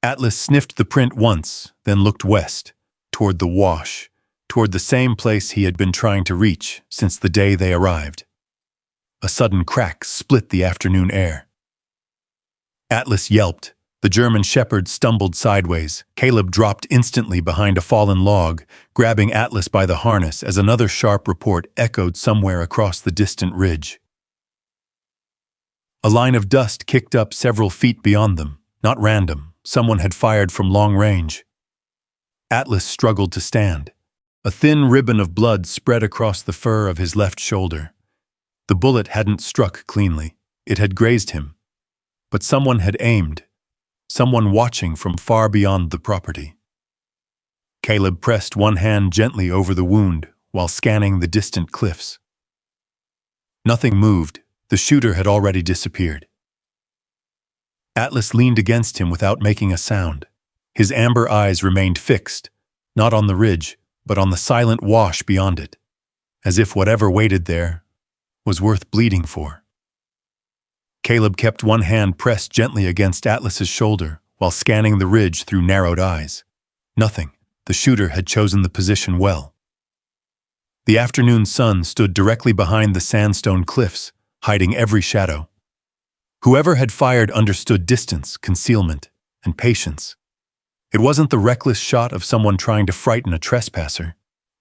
Atlas sniffed the print once, then looked west, toward the wash, toward the same place he had been trying to reach since the day they arrived. A sudden crack split the afternoon air. Atlas yelped. The German shepherd stumbled sideways. Caleb dropped instantly behind a fallen log, grabbing Atlas by the harness as another sharp report echoed somewhere across the distant ridge. A line of dust kicked up several feet beyond them. Not random. Someone had fired from long range. Atlas struggled to stand. A thin ribbon of blood spread across the fur of his left shoulder. The bullet hadn't struck cleanly. It had grazed him. But someone had aimed. Someone watching from far beyond the property. Caleb pressed one hand gently over the wound while scanning the distant cliffs. Nothing moved. The shooter had already disappeared. Atlas leaned against him without making a sound. His amber eyes remained fixed, not on the ridge, but on the silent wash beyond it, as if whatever waited there was worth bleeding for. Caleb kept one hand pressed gently against Atlas's shoulder while scanning the ridge through narrowed eyes. Nothing. The shooter had chosen the position well. The afternoon sun stood directly behind the sandstone cliffs, hiding every shadow. Whoever had fired understood distance, concealment, and patience. It wasn't the reckless shot of someone trying to frighten a trespasser.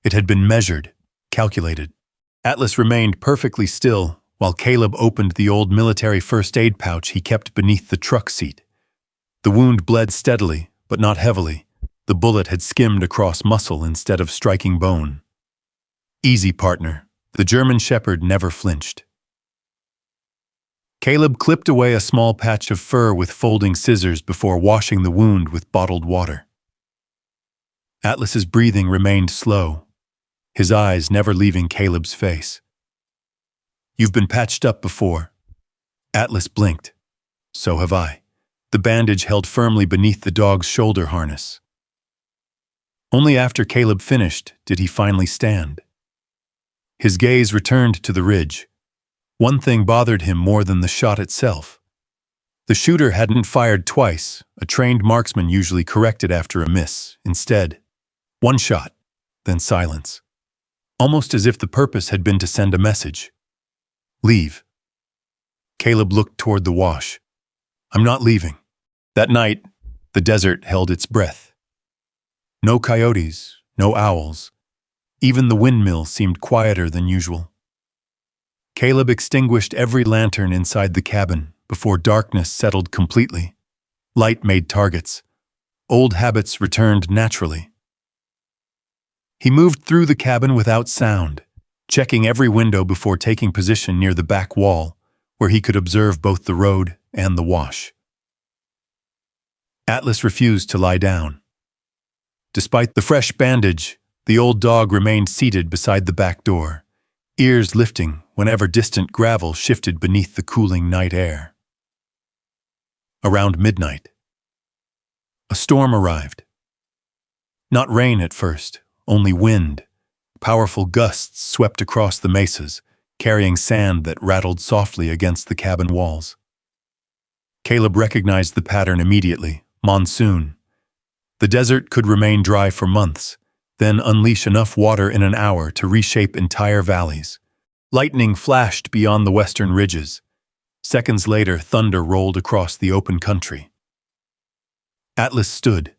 It had been measured, calculated. Atlas remained perfectly still while Caleb opened the old military first aid pouch he kept beneath the truck seat. The wound bled steadily, but not heavily. The bullet had skimmed across muscle instead of striking bone. Easy, partner. The German shepherd never flinched. Caleb clipped away a small patch of fur with folding scissors before washing the wound with bottled water. Atlas's breathing remained slow, his eyes never leaving Caleb's face. You've been patched up before. Atlas blinked. So have I. The bandage held firmly beneath the dog's shoulder harness. Only after Caleb finished did he finally stand. His gaze returned to the ridge. One thing bothered him more than the shot itself. The shooter hadn't fired twice. A trained marksman usually corrected after a miss. Instead, one shot, then silence. Almost as if the purpose had been to send a message. Leave. Caleb looked toward the wash. I'm not leaving. That night, the desert held its breath. No coyotes, no owls. Even the windmill seemed quieter than usual. Caleb extinguished every lantern inside the cabin before darkness settled completely. Light made targets. Old habits returned naturally. He moved through the cabin without sound, checking every window before taking position near the back wall, where he could observe both the road and the wash. Atlas refused to lie down. Despite the fresh bandage, the old dog remained seated beside the back door, ears lifting whenever distant gravel shifted beneath the cooling night air. Around midnight, a storm arrived. Not rain at first, only wind. Powerful gusts swept across the mesas, carrying sand that rattled softly against the cabin walls. Caleb recognized the pattern immediately. Monsoon. The desert could remain dry for months, then unleash enough water in an hour to reshape entire valleys. Lightning flashed beyond the western ridges. Seconds later, thunder rolled across the open country. Atlas stood,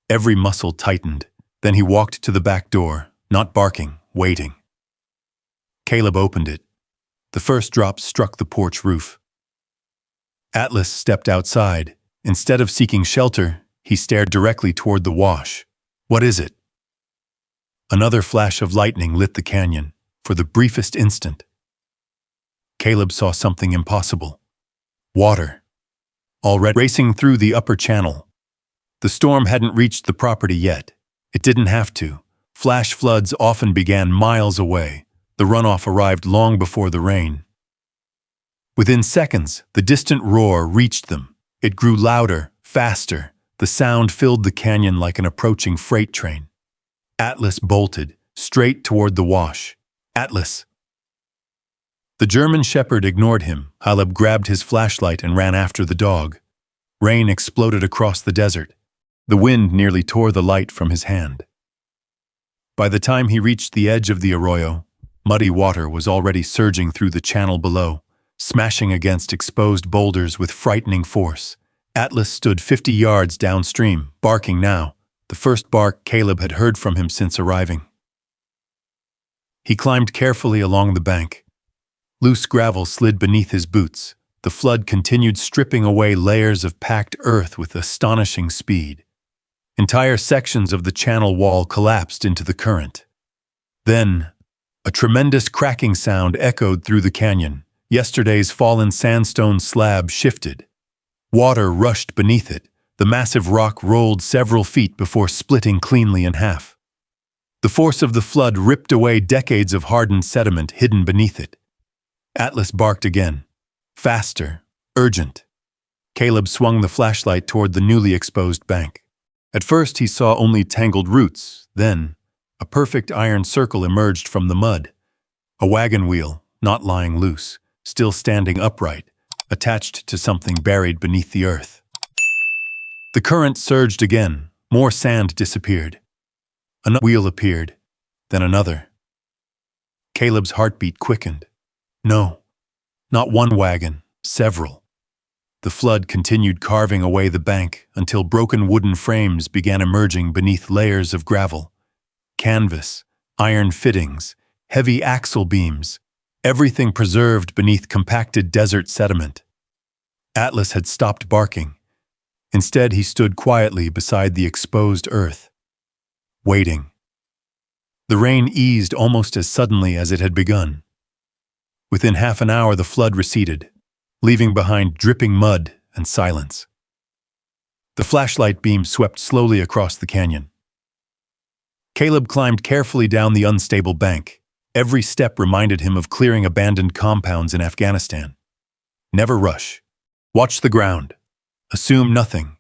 every muscle tightened. Then he walked to the back door, not barking, waiting. Caleb opened it. The first drop struck the porch roof. Atlas stepped outside. Instead of seeking shelter, he stared directly toward the wash. What is it? Another flash of lightning lit the canyon, for the briefest instant. Caleb saw something impossible. Water. Already racing through the upper channel. The storm hadn't reached the property yet. It didn't have to. Flash floods often began miles away. The runoff arrived long before the rain. Within seconds, the distant roar reached them. It grew louder, faster. The sound filled the canyon like an approaching freight train. Atlas bolted, straight toward the wash. Atlas! The German shepherd ignored him. Caleb grabbed his flashlight and ran after the dog. Rain exploded across the desert. The wind nearly tore the light from his hand. By the time he reached the edge of the arroyo, muddy water was already surging through the channel below, smashing against exposed boulders with frightening force. Atlas stood 50 yards downstream, barking now, the first bark Caleb had heard from him since arriving. He climbed carefully along the bank. Loose gravel slid beneath his boots. The flood continued stripping away layers of packed earth with astonishing speed. Entire sections of the channel wall collapsed into the current. Then, a tremendous cracking sound echoed through the canyon. Yesterday's fallen sandstone slab shifted. Water rushed beneath it. The massive rock rolled several feet before splitting cleanly in half. The force of the flood ripped away decades of hardened sediment hidden beneath it. Atlas barked again. Faster, urgent. Caleb swung the flashlight toward the newly exposed bank. At first he saw only tangled roots. Then, a perfect iron circle emerged from the mud. A wagon wheel, not lying loose, still standing upright, attached to something buried beneath the earth. The current surged again. More sand disappeared. Another wheel appeared, then another. Caleb's heartbeat quickened. No, not one wagon, several. The flood continued carving away the bank until broken wooden frames began emerging beneath layers of gravel. Canvas, iron fittings, heavy axle beams, everything preserved beneath compacted desert sediment. Atlas had stopped barking. Instead, he stood quietly beside the exposed earth, waiting. The rain eased almost as suddenly as it had begun. Within half an hour, the flood receded, leaving behind dripping mud and silence. The flashlight beam swept slowly across the canyon. Caleb climbed carefully down the unstable bank. Every step reminded him of clearing abandoned compounds in Afghanistan. Never rush. Watch the ground. Assume nothing.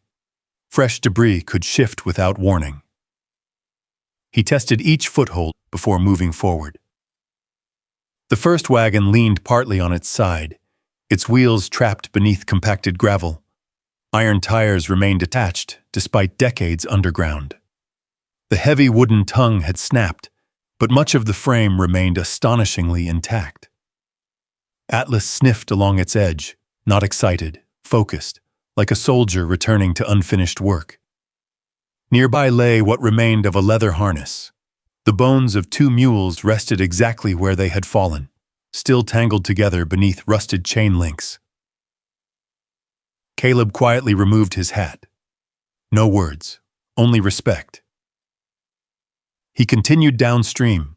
Fresh debris could shift without warning. He tested each foothold before moving forward. The first wagon leaned partly on its side, its wheels trapped beneath compacted gravel. Iron tires remained attached despite decades underground. The heavy wooden tongue had snapped, but much of the frame remained astonishingly intact. Atlas sniffed along its edge, not excited, focused, like a soldier returning to unfinished work. Nearby lay what remained of a leather harness. The bones of 2 mules rested exactly where they had fallen, still tangled together beneath rusted chain links. Caleb quietly removed his hat. No words, only respect. He continued downstream.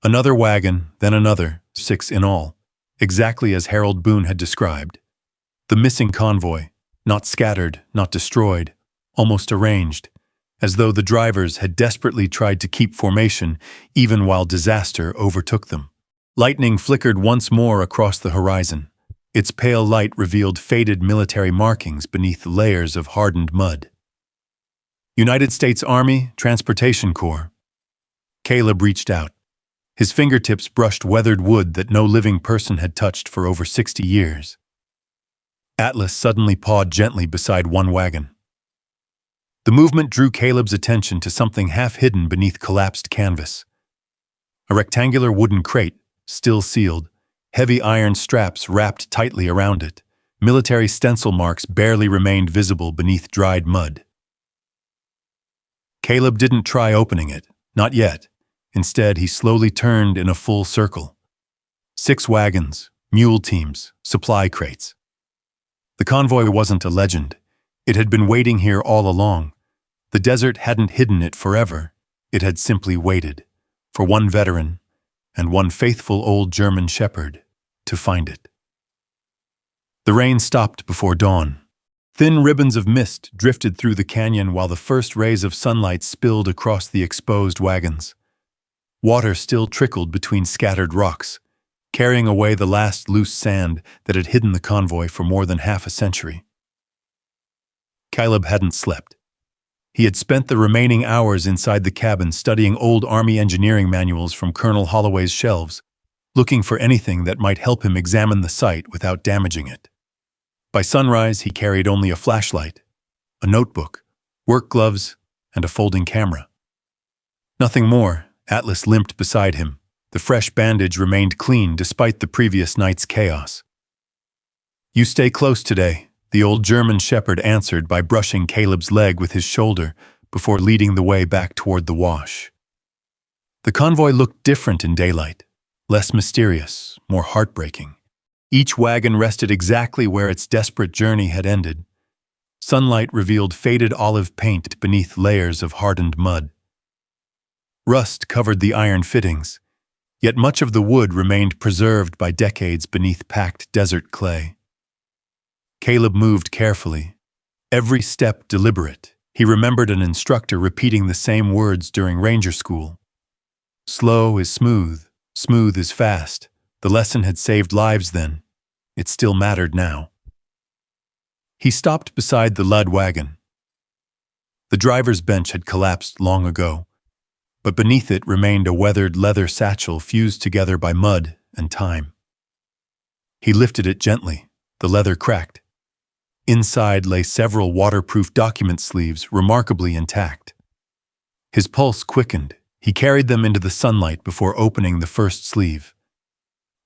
Another wagon, then another, 6 in all, exactly as Harold Boone had described. The missing convoy, not scattered, not destroyed, almost arranged, as though the drivers had desperately tried to keep formation even while disaster overtook them. Lightning flickered once more across the horizon. Its pale light revealed faded military markings beneath layers of hardened mud. United States Army Transportation Corps. Caleb reached out. His fingertips brushed weathered wood that no living person had touched for over 60 years. Atlas suddenly pawed gently beside one wagon. The movement drew Caleb's attention to something half-hidden beneath collapsed canvas. A rectangular wooden crate, still sealed, heavy iron straps wrapped tightly around it. Military stencil marks barely remained visible beneath dried mud. Caleb didn't try opening it, not yet. Instead, he slowly turned in a full circle. 6 wagons, mule teams, supply crates. The convoy wasn't a legend. It had been waiting here all along. The desert hadn't hidden it forever. It had simply waited for one veteran and one faithful old German shepherd to find it. The rain stopped before dawn. Thin ribbons of mist drifted through the canyon while the first rays of sunlight spilled across the exposed wagons. Water still trickled between scattered rocks, carrying away the last loose sand that had hidden the convoy for more than half a century. Caleb hadn't slept. He had spent the remaining hours inside the cabin studying old Army engineering manuals from Colonel Holloway's shelves, looking for anything that might help him examine the site without damaging it. By sunrise, he carried only a flashlight, a notebook, work gloves, and a folding camera. Nothing more. Atlas limped beside him. The fresh bandage remained clean despite the previous night's chaos. "You stay close today," the old German shepherd answered by brushing Caleb's leg with his shoulder before leading the way back toward the wash. The convoy looked different in daylight, less mysterious, more heartbreaking. Each wagon rested exactly where its desperate journey had ended. Sunlight revealed faded olive paint beneath layers of hardened mud. Rust covered the iron fittings, yet much of the wood remained preserved by decades beneath packed desert clay. Caleb moved carefully, every step deliberate. He remembered an instructor repeating the same words during ranger school. Slow is smooth, smooth is fast. The lesson had saved lives then. It still mattered now. He stopped beside the lead wagon. The driver's bench had collapsed long ago, but beneath it remained a weathered leather satchel fused together by mud and time. He lifted it gently. The leather cracked. Inside lay several waterproof document sleeves, remarkably intact. His pulse quickened. He carried them into the sunlight before opening the first sleeve.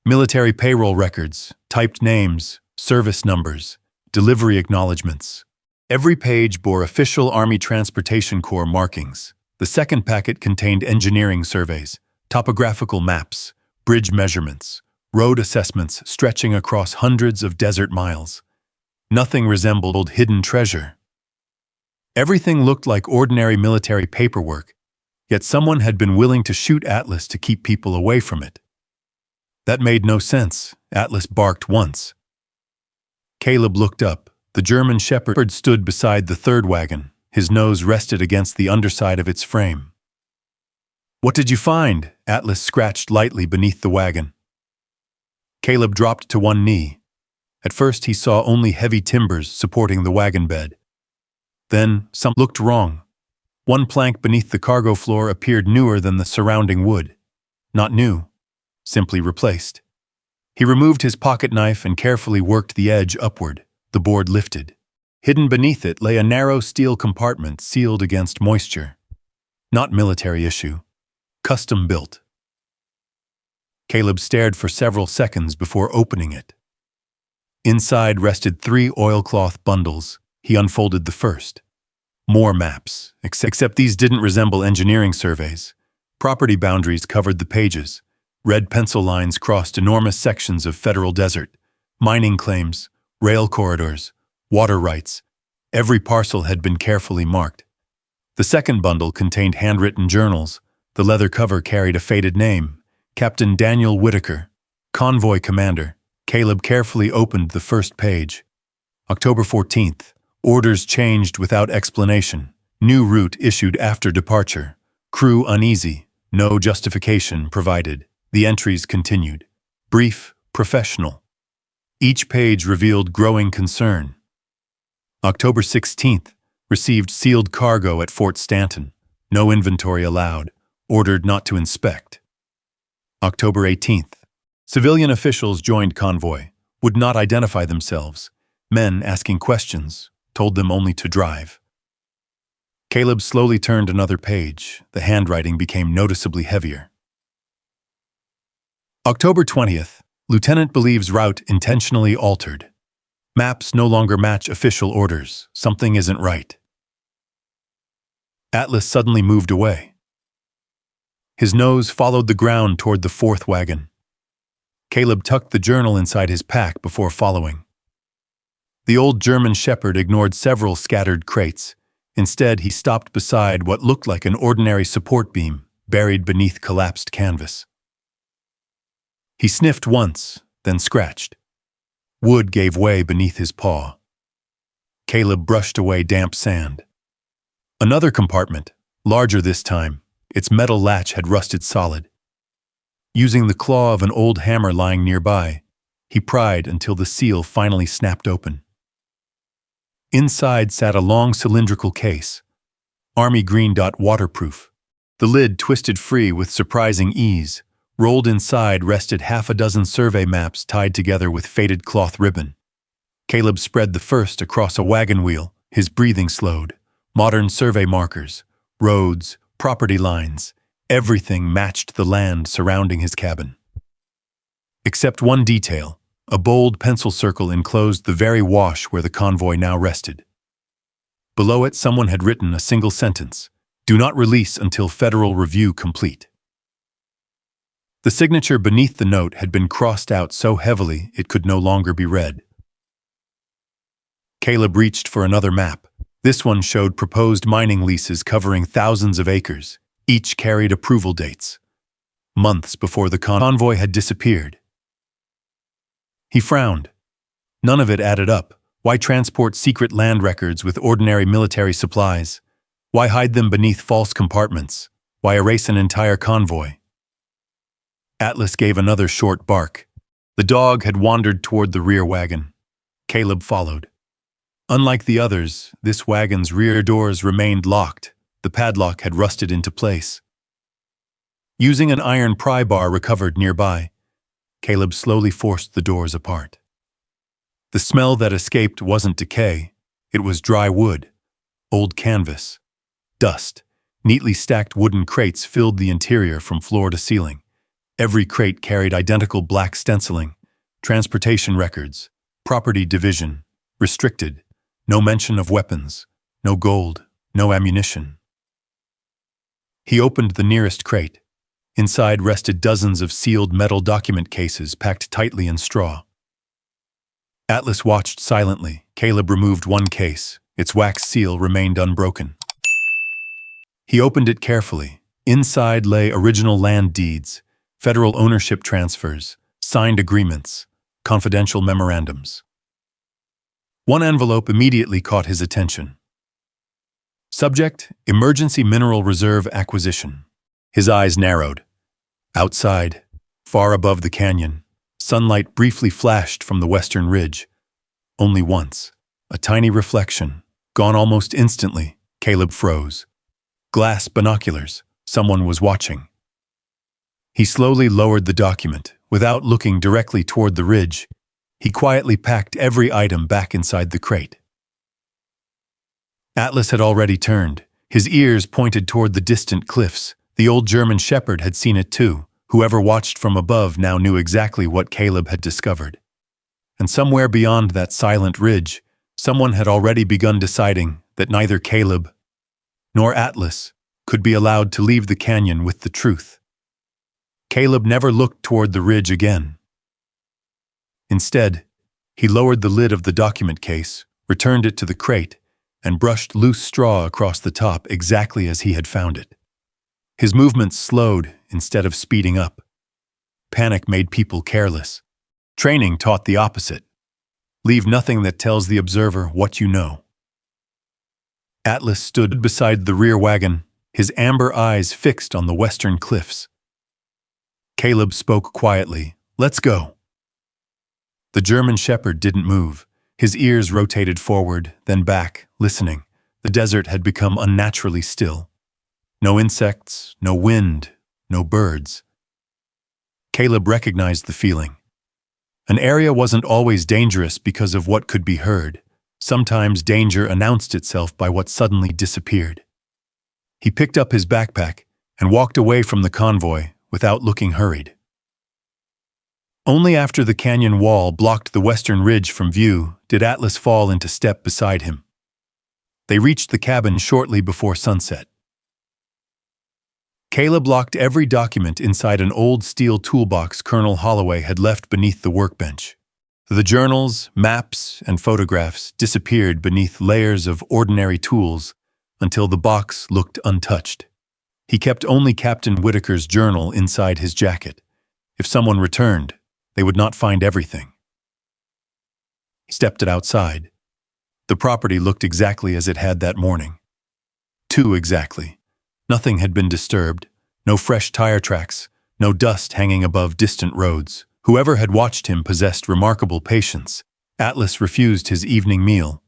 Military payroll records, typed names, service numbers, delivery acknowledgments. Every page bore official Army Transportation Corps markings. The second packet contained engineering surveys, Topographical maps, bridge measurements, road assessments stretching across hundreds of desert miles. Nothing resembled hidden treasure. Everything looked like ordinary military paperwork, yet someone had been willing to shoot Atlas to keep people away from it. That made no sense, Atlas barked once. Caleb looked up. The German shepherd stood beside the third wagon. His nose rested against the underside of its frame. "What did you find?" Atlas scratched lightly beneath the wagon. Caleb dropped to one knee. At first he saw only heavy timbers supporting the wagon bed. Then something looked wrong. One plank beneath the cargo floor appeared newer than the surrounding wood. Not new, simply replaced. He removed his pocket knife and carefully worked the edge upward. The board lifted. Hidden beneath it lay a narrow steel compartment sealed against moisture. Not military issue. Custom built. Caleb stared for several seconds before opening it. Inside rested 3 oilcloth bundles. He unfolded the first. More maps, except these didn't resemble engineering surveys. Property boundaries covered the pages. Red pencil lines crossed enormous sections of federal desert. Mining claims, rail corridors, water rights. Every parcel had been carefully marked. The second bundle contained handwritten journals. The leather cover carried a faded name, Captain Daniel Whitaker, Convoy Commander. Caleb carefully opened the first page. October 14th. Orders changed without explanation. New route issued after departure. Crew uneasy. No justification provided. The entries continued. Brief, professional. Each page revealed growing concern. October 16th. Received sealed cargo at Fort Stanton. No inventory allowed. Ordered not to inspect. October 18th. Civilian officials joined convoy. Would not identify themselves. Men asking questions. Told them only to drive. Caleb slowly turned another page. The handwriting became noticeably heavier. October 20th. Lieutenant believes route intentionally altered. Maps no longer match official orders. Something isn't right. Atlas suddenly moved away. His nose followed the ground toward the fourth wagon. Caleb tucked the journal inside his pack before following. The old German shepherd ignored several scattered crates. Instead, he stopped beside what looked like an ordinary support beam, buried beneath collapsed canvas. He sniffed once, then scratched. Wood gave way beneath his paw. Caleb brushed away damp sand. Another compartment, larger this time, its metal latch had rusted solid. Using the claw of an old hammer lying nearby, he pried until the seal finally snapped open. Inside sat a long cylindrical case, army green dot waterproof. The lid twisted free with surprising ease. Rolled inside rested half a dozen survey maps tied together with faded cloth ribbon. Caleb spread the first across a wagon wheel, his breathing slowed. Modern survey markers, roads, property lines, everything matched the land surrounding his cabin. Except one detail, a bold pencil circle enclosed the very wash where the convoy now rested. Below it, someone had written a single sentence, "Do not release until federal review complete." The signature beneath the note had been crossed out so heavily it could no longer be read. Caleb reached for another map. This one showed proposed mining leases covering thousands of acres. Each carried approval dates. Months before the convoy had disappeared. He frowned. None of it added up. Why transport secret land records with ordinary military supplies? Why hide them beneath false compartments? Why erase an entire convoy? Atlas gave another short bark. The dog had wandered toward the rear wagon. Caleb followed. Unlike the others, this wagon's rear doors remained locked. The padlock had rusted into place. Using an iron pry bar recovered nearby, Caleb slowly forced the doors apart. The smell that escaped wasn't decay. It was dry wood, old canvas, dust. Neatly stacked wooden crates filled the interior from floor to ceiling. Every crate carried identical black stenciling, transportation records, property division, restricted, no mention of weapons, no gold, no ammunition. He opened the nearest crate. Inside rested dozens of sealed metal document cases packed tightly in straw. Atlas watched silently. Caleb removed one case. Its wax seal remained unbroken. He opened it carefully. Inside lay original land deeds, federal ownership transfers, signed agreements, confidential memorandums. One envelope immediately caught his attention. Subject: Emergency Mineral Reserve Acquisition. His eyes narrowed. Outside, far above the canyon, sunlight briefly flashed from the western ridge. Only once. A tiny reflection. Gone almost instantly. Caleb froze. Glass binoculars. Someone was watching. He slowly lowered the document. Without looking directly toward the ridge, he quietly packed every item back inside the crate. Atlas had already turned. His ears pointed toward the distant cliffs. The old German shepherd had seen it too. Whoever watched from above now knew exactly what Caleb had discovered. And somewhere beyond that silent ridge, someone had already begun deciding that neither Caleb nor Atlas could be allowed to leave the canyon with the truth. Caleb never looked toward the ridge again. Instead, he lowered the lid of the document case, returned it to the crate, and brushed loose straw across the top exactly as he had found it. His movements slowed instead of speeding up. Panic made people careless. Training taught the opposite. Leave nothing that tells the observer what you know. Atlas stood beside the rear wagon, his amber eyes fixed on the western cliffs. Caleb spoke quietly, "Let's go." The German shepherd didn't move. His ears rotated forward, then back, listening. The desert had become unnaturally still. No insects, no wind, no birds. Caleb recognized the feeling. An area wasn't always dangerous because of what could be heard. Sometimes danger announced itself by what suddenly disappeared. He picked up his backpack and walked away from the convoy without looking hurried. Only after the canyon wall blocked the western ridge from view did Atlas fall into step beside him. They reached the cabin shortly before sunset. Caleb locked every document inside an old steel toolbox Colonel Holloway had left beneath the workbench. The journals, maps, and photographs disappeared beneath layers of ordinary tools until the box looked untouched. He kept only Captain Whitaker's journal inside his jacket. If someone returned, they would not find everything. He stepped it outside. The property looked exactly as it had that morning. Too exactly. Nothing had been disturbed. No fresh tire tracks. No dust hanging above distant roads. Whoever had watched him possessed remarkable patience. Atlas refused his evening meal.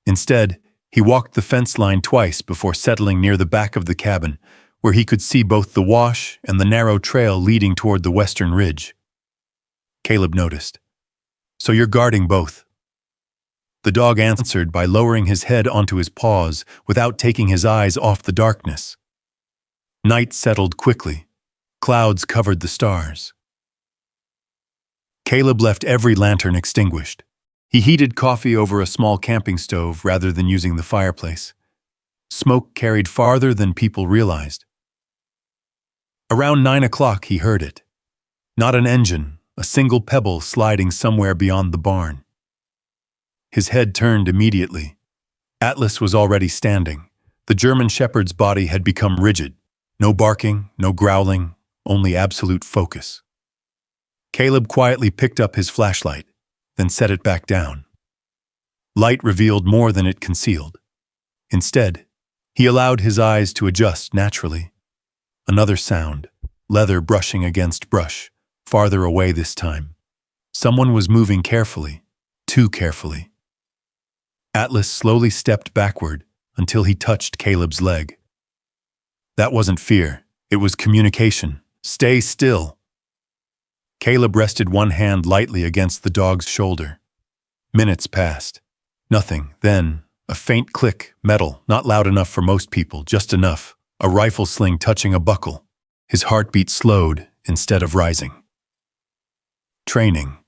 Instead, he walked the fence line twice before settling near the back of the cabin, where he could see both the wash and the narrow trail leading toward the western ridge. Caleb noticed. "So you're guarding both?" The dog answered by lowering his head onto his paws without taking his eyes off the darkness. Night settled quickly. Clouds covered the stars. Caleb left every lantern extinguished. He heated coffee over a small camping stove rather than using the fireplace. Smoke carried farther than people realized. Around 9 o'clock he heard it. Not an engine, a single pebble sliding somewhere beyond the barn. His head turned immediately. Atlas was already standing. The German shepherd's body had become rigid. No barking, no growling, only absolute focus. Caleb quietly picked up his flashlight, then set it back down. Light revealed more than it concealed. Instead, he allowed his eyes to adjust naturally. Another sound, leather brushing against brush, farther away this time. Someone was moving carefully, too carefully. Atlas slowly stepped backward until he touched Caleb's leg. That wasn't fear, it was communication. "Stay still." Caleb rested one hand lightly against the dog's shoulder. Minutes passed. Nothing. Then, a faint click, metal, not loud enough for most people, just enough. A rifle sling touching a buckle. His heartbeat slowed instead of rising. Training.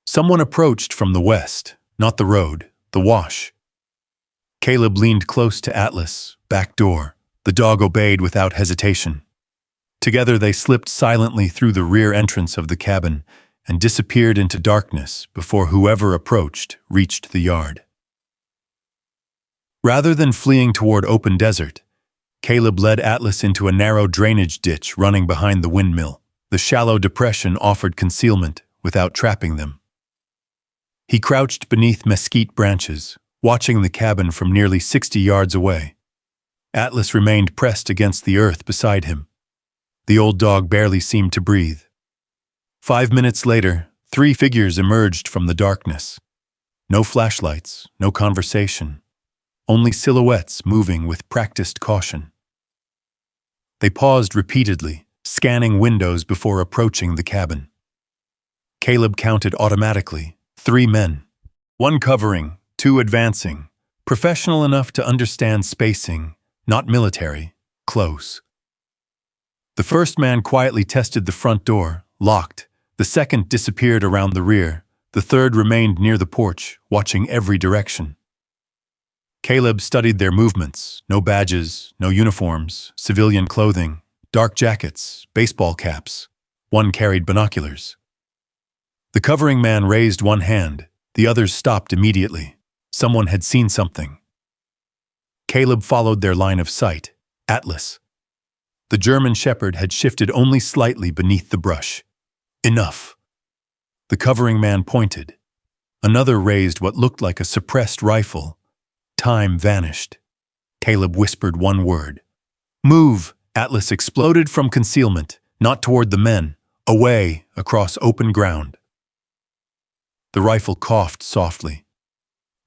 Someone approached from the west, not the road, the wash. Caleb leaned close to Atlas, back door. The dog obeyed without hesitation. Together they slipped silently through the rear entrance of the cabin and disappeared into darkness before whoever approached reached the yard. Rather than fleeing toward open desert, Caleb led Atlas into a narrow drainage ditch running behind the windmill. The shallow depression offered concealment without trapping them. He crouched beneath mesquite branches, watching the cabin from nearly 60 yards away. Atlas remained pressed against the earth beside him. The old dog barely seemed to breathe. 5 minutes later, 3 figures emerged from the darkness. No flashlights, no conversation. Only silhouettes moving with practiced caution. They paused repeatedly, scanning windows before approaching the cabin. Caleb counted automatically, 3 men. 1 covering, 2 advancing, professional enough to understand spacing, not military, close. The first man quietly tested the front door, locked. The second disappeared around the rear. The third remained near the porch, watching every direction. Caleb studied their movements. No badges, no uniforms, civilian clothing, dark jackets, baseball caps. 1 carried binoculars. The covering man raised 1 hand. The others stopped immediately. Someone had seen something. Caleb followed their line of sight. Atlas. The German shepherd had shifted only slightly beneath the brush. Enough. The covering man pointed. Another raised what looked like a suppressed rifle. Time vanished. Caleb whispered 1 word. Move! Atlas exploded from concealment, not toward the men, away, across open ground. The rifle coughed softly.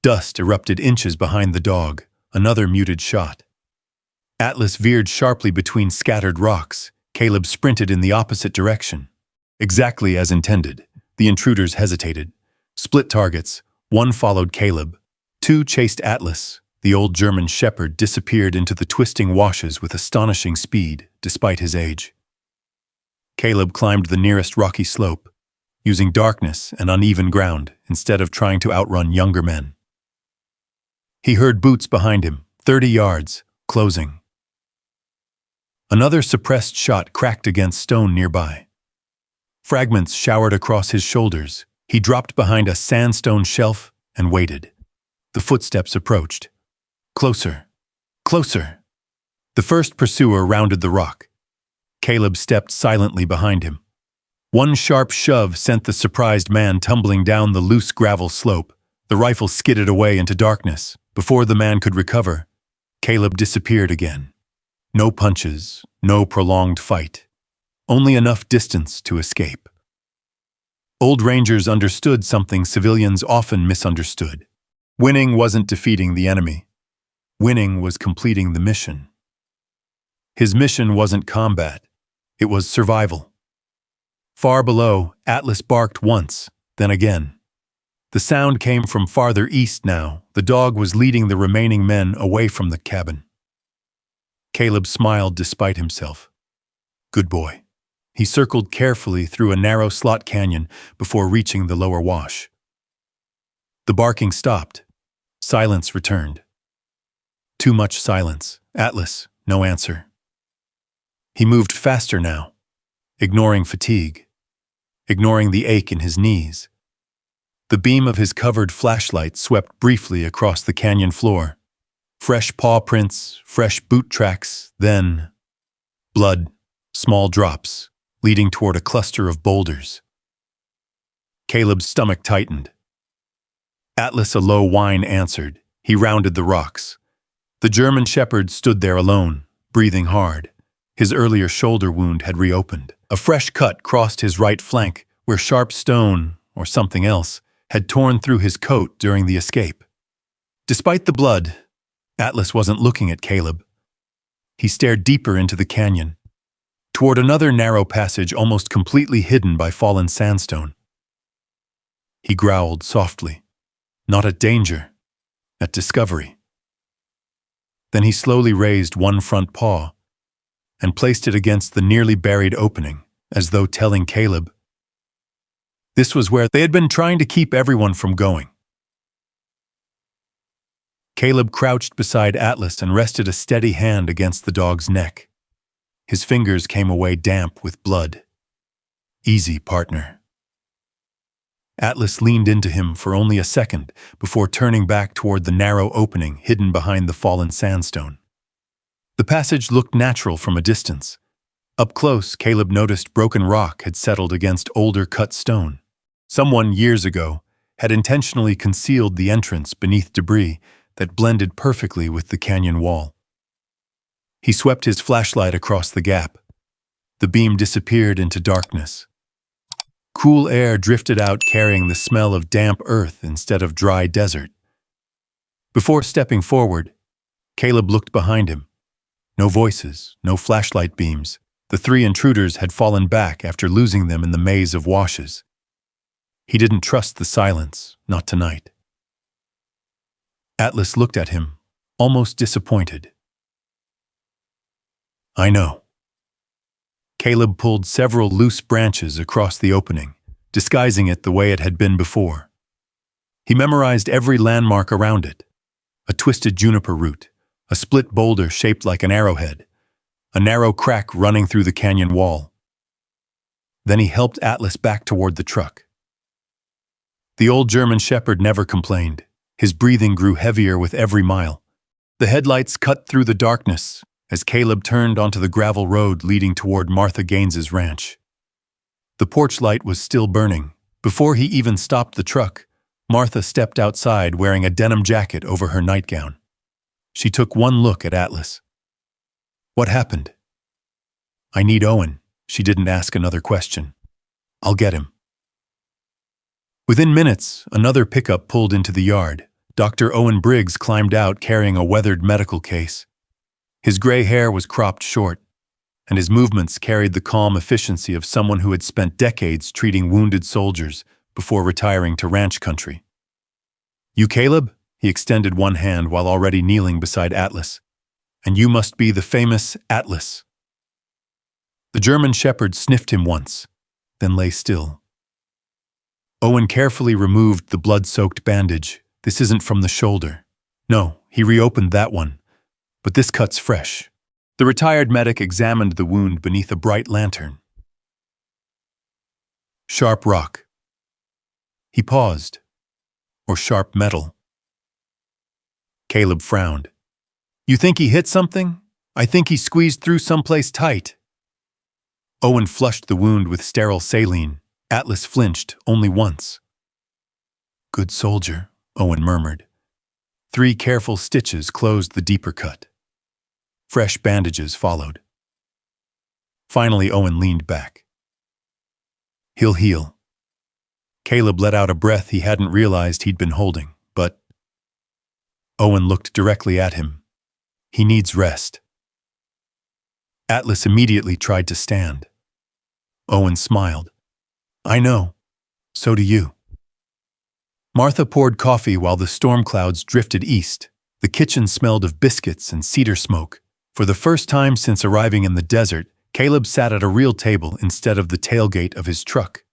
Dust erupted inches behind the dog, another muted shot. Atlas veered sharply between scattered rocks. Caleb sprinted in the opposite direction. Exactly as intended, the intruders hesitated. Split targets. 1 followed Caleb. 2 chased Atlas. The old German shepherd disappeared into the twisting washes with astonishing speed, despite his age. Caleb climbed the nearest rocky slope, using darkness and uneven ground instead of trying to outrun younger men. He heard boots behind him, 30 yards, closing. Another suppressed shot cracked against stone nearby. Fragments showered across his shoulders. He dropped behind a sandstone shelf and waited. The footsteps approached. Closer. Closer. The first pursuer rounded the rock. Caleb stepped silently behind him. 1 sharp shove sent the surprised man tumbling down the loose gravel slope. The rifle skidded away into darkness. Before the man could recover, Caleb disappeared again. No punches, no prolonged fight. Only enough distance to escape. Old Rangers understood something civilians often misunderstood. Winning wasn't defeating the enemy. Winning was completing the mission. His mission wasn't combat. It was survival. Far below, Atlas barked once, then again. The sound came from farther east now. The dog was leading the remaining men away from the cabin. Caleb smiled despite himself. Good boy. He circled carefully through a narrow slot canyon before reaching the lower wash. The barking stopped. Silence returned. Too much silence. Atlas, no answer. He moved faster now, ignoring fatigue, ignoring the ache in his knees. The beam of his covered flashlight swept briefly across the canyon floor. Fresh paw prints, fresh boot tracks, then blood, small drops, leading toward a cluster of boulders. Caleb's stomach tightened. Atlas, a low whine answered. He rounded the rocks. The German shepherd stood there alone, breathing hard. His earlier shoulder wound had reopened. A fresh cut crossed his right flank, where sharp stone, or something else, had torn through his coat during the escape. Despite the blood, Atlas wasn't looking at Caleb. He stared deeper into the canyon, toward another narrow passage almost completely hidden by fallen sandstone. He growled softly, not at danger, at discovery. Then he slowly raised 1 front paw and placed it against the nearly buried opening, as though telling Caleb, this was where they had been trying to keep everyone from going. Caleb crouched beside Atlas and rested a steady hand against the dog's neck. His fingers came away damp with blood. "Easy, partner." Atlas leaned into him for only a second before turning back toward the narrow opening hidden behind the fallen sandstone. The passage looked natural from a distance. Up close, Caleb noticed broken rock had settled against older cut stone. Someone, years ago, had intentionally concealed the entrance beneath debris that blended perfectly with the canyon wall. He swept his flashlight across the gap. The beam disappeared into darkness. Cool air drifted out carrying the smell of damp earth instead of dry desert. Before stepping forward, Caleb looked behind him. No voices, no flashlight beams. The three intruders had fallen back after losing them in the maze of washes. He didn't trust the silence, not tonight. Atlas looked at him, almost disappointed. "I know." Caleb pulled several loose branches across the opening, disguising it the way it had been before. He memorized every landmark around it: a twisted juniper root, a split boulder shaped like an arrowhead, a narrow crack running through the canyon wall. Then he helped Atlas back toward the truck. The old German shepherd never complained. His breathing grew heavier with every mile. The headlights cut through the darkness as Caleb turned onto the gravel road leading toward Martha Gaines's ranch. The porch light was still burning. Before he even stopped the truck, Martha stepped outside wearing a denim jacket over her nightgown. She took one look at Atlas. "What happened?" "I need Owen." She didn't ask another question. "I'll get him." Within minutes, another pickup pulled into the yard. Dr. Owen Briggs climbed out carrying a weathered medical case. His gray hair was cropped short, and his movements carried the calm efficiency of someone who had spent decades treating wounded soldiers before retiring to ranch country. "You Caleb?" He extended one hand while already kneeling beside Atlas. "And you must be the famous Atlas." The German shepherd sniffed him once, then lay still. Owen carefully removed the blood-soaked bandage. "This isn't from the shoulder." "No," he reopened that one. "But this cut's fresh." The retired medic examined the wound beneath a bright lantern. "Sharp rock." He paused. "Or sharp metal." Caleb frowned. "You think he hit something? I think he squeezed through someplace tight." Owen flushed the wound with sterile saline. Atlas flinched only once. "Good soldier," Owen murmured. 3 careful stitches closed the deeper cut. Fresh bandages followed. Finally, Owen leaned back. "He'll heal." Caleb let out a breath he hadn't realized he'd been holding, but Owen looked directly at him. "He needs rest." Atlas immediately tried to stand. Owen smiled. "I know. So do you." Martha poured coffee while the storm clouds drifted east. The kitchen smelled of biscuits and cedar smoke. For the first time since arriving in the desert, Caleb sat at a real table instead of the tailgate of his truck.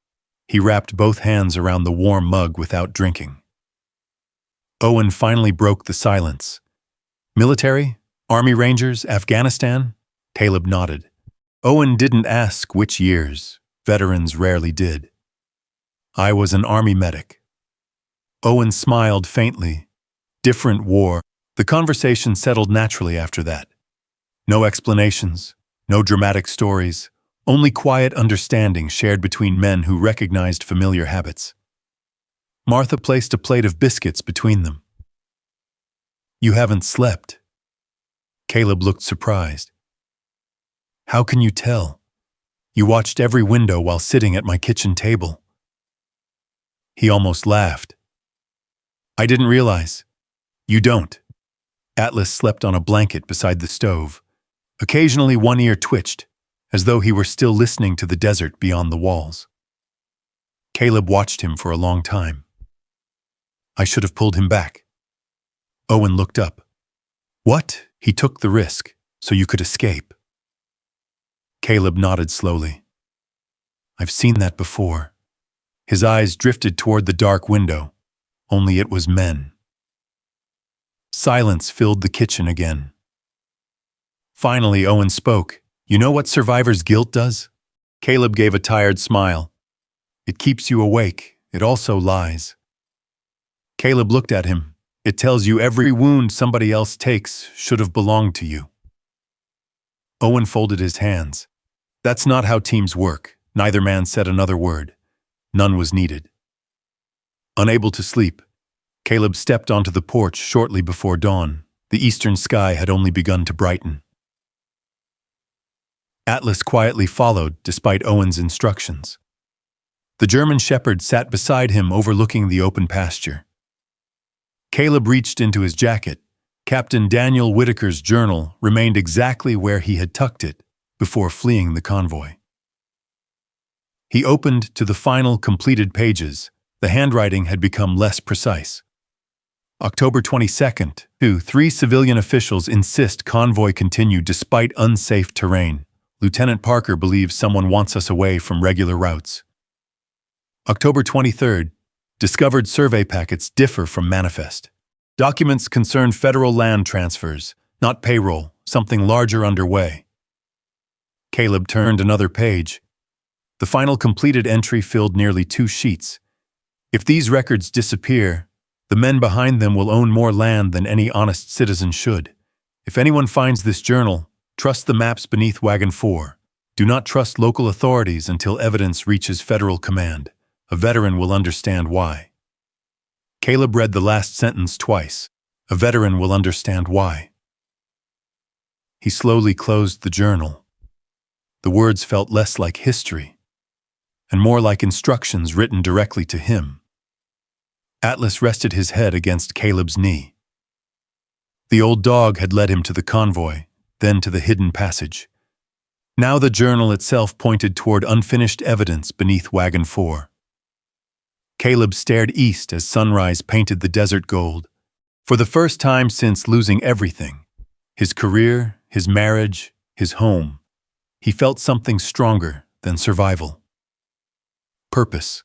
He wrapped both hands around the warm mug without drinking. Owen finally broke the silence. "Military? Army Rangers? Afghanistan?" Caleb nodded. Owen didn't ask which years. Veterans rarely did. "I was an Army medic." Owen smiled faintly. "Different war." The conversation settled naturally after that. No explanations, no dramatic stories, only quiet understanding shared between men who recognized familiar habits. Martha placed a plate of biscuits between them. "You haven't slept." Caleb looked surprised. "How can you tell? You watched every window while sitting at my kitchen table." He almost laughed. "I didn't realize." "You don't." Atlas slept on a blanket beside the stove. Occasionally one ear twitched, as though he were still listening to the desert beyond the walls. Caleb watched him for a long time. "I should have pulled him back." Owen looked up. "What?" "He took the risk, so you could escape." Caleb nodded slowly. "I've seen that before." His eyes drifted toward the dark window, only it was men. Silence filled the kitchen again. Finally, Owen spoke. "You know what survivor's guilt does?" Caleb gave a tired smile. "It keeps you awake. It also lies." Caleb looked at him. "It tells you every wound somebody else takes should have belonged to you." Owen folded his hands. "That's not how teams work." Neither man said another word. None was needed. Unable to sleep, Caleb stepped onto the porch shortly before dawn. The eastern sky had only begun to brighten. Atlas quietly followed, despite Owen's instructions. The German shepherd sat beside him, overlooking the open pasture. Caleb reached into his jacket. Captain Daniel Whitaker's journal remained exactly where he had tucked it before fleeing the convoy. He opened to the final completed pages. The handwriting had become less precise. October 22nd, 3 civilian officials insist convoy continue despite unsafe terrain. Lieutenant Parker believes someone wants us away from regular routes. October 23rd, discovered survey packets differ from manifest. Documents concern federal land transfers, not payroll, something larger underway. Caleb turned another page. The final completed entry filled nearly 2 sheets. If these records disappear, the men behind them will own more land than any honest citizen should. If anyone finds this journal, trust the maps beneath Wagon 4. Do not trust local authorities until evidence reaches federal command. A veteran will understand why. Caleb read the last sentence twice. A veteran will understand why. He slowly closed the journal. The words felt less like history, and more like instructions written directly to him. Atlas rested his head against Caleb's knee. The old dog had led him to the convoy, then to the hidden passage. Now the journal itself pointed toward unfinished evidence beneath Wagon 4. Caleb stared east as sunrise painted the desert gold. For the first time since losing everything, his career, his marriage, his home, he felt something stronger than survival. Purpose.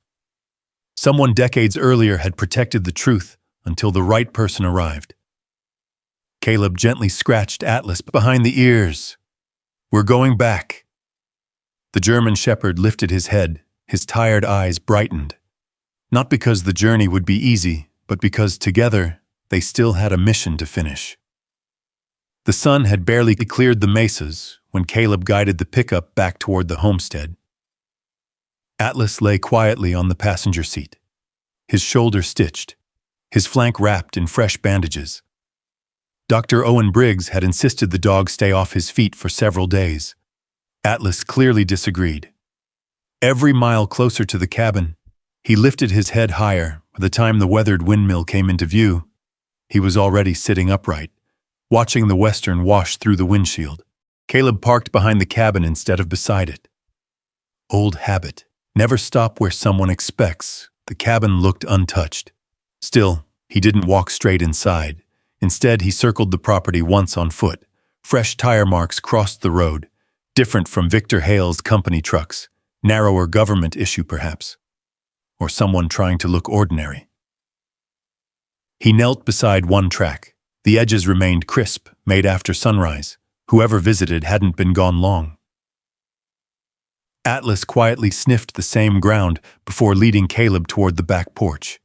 Someone decades earlier had protected the truth until the right person arrived. Caleb gently scratched Atlas behind the ears. "We're going back." The German shepherd lifted his head. His tired eyes brightened. Not because the journey would be easy, but because together they still had a mission to finish. The sun had barely cleared the mesas when Caleb guided the pickup back toward the homestead. Atlas lay quietly on the passenger seat, his shoulder stitched, his flank wrapped in fresh bandages. Dr. Owen Briggs had insisted the dog stay off his feet for several days. Atlas clearly disagreed. Every mile closer to the cabin, he lifted his head higher. By the time the weathered windmill came into view, he was already sitting upright, watching the western wash through the windshield. Caleb parked behind the cabin instead of beside it. Old habit. Never stop where someone expects. The cabin looked untouched. Still, he didn't walk straight inside. Instead, he circled the property once on foot. Fresh tire marks crossed the road, different from Victor Hale's company trucks, narrower government issue perhaps, or someone trying to look ordinary. He knelt beside one track. The edges remained crisp, made after sunrise. Whoever visited hadn't been gone long. Atlas quietly sniffed the same ground before leading Caleb toward the back porch.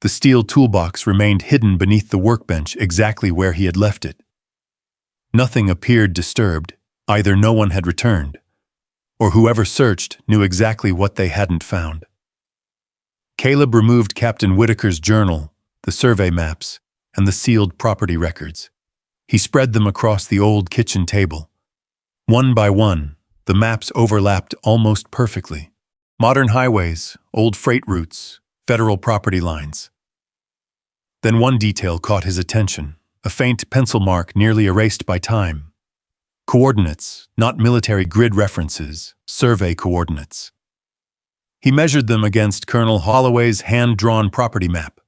The steel toolbox remained hidden beneath the workbench exactly where he had left it. Nothing appeared disturbed. Either no one had returned, or whoever searched knew exactly what they hadn't found. Caleb removed Captain Whitaker's journal, the survey maps, and the sealed property records. He spread them across the old kitchen table. One by one, the maps overlapped almost perfectly. Modern highways, old freight routes, federal property lines. Then one detail caught his attention, a faint pencil mark nearly erased by time. Coordinates, not military grid references, survey coordinates. He measured them against Colonel Holloway's hand-drawn property map.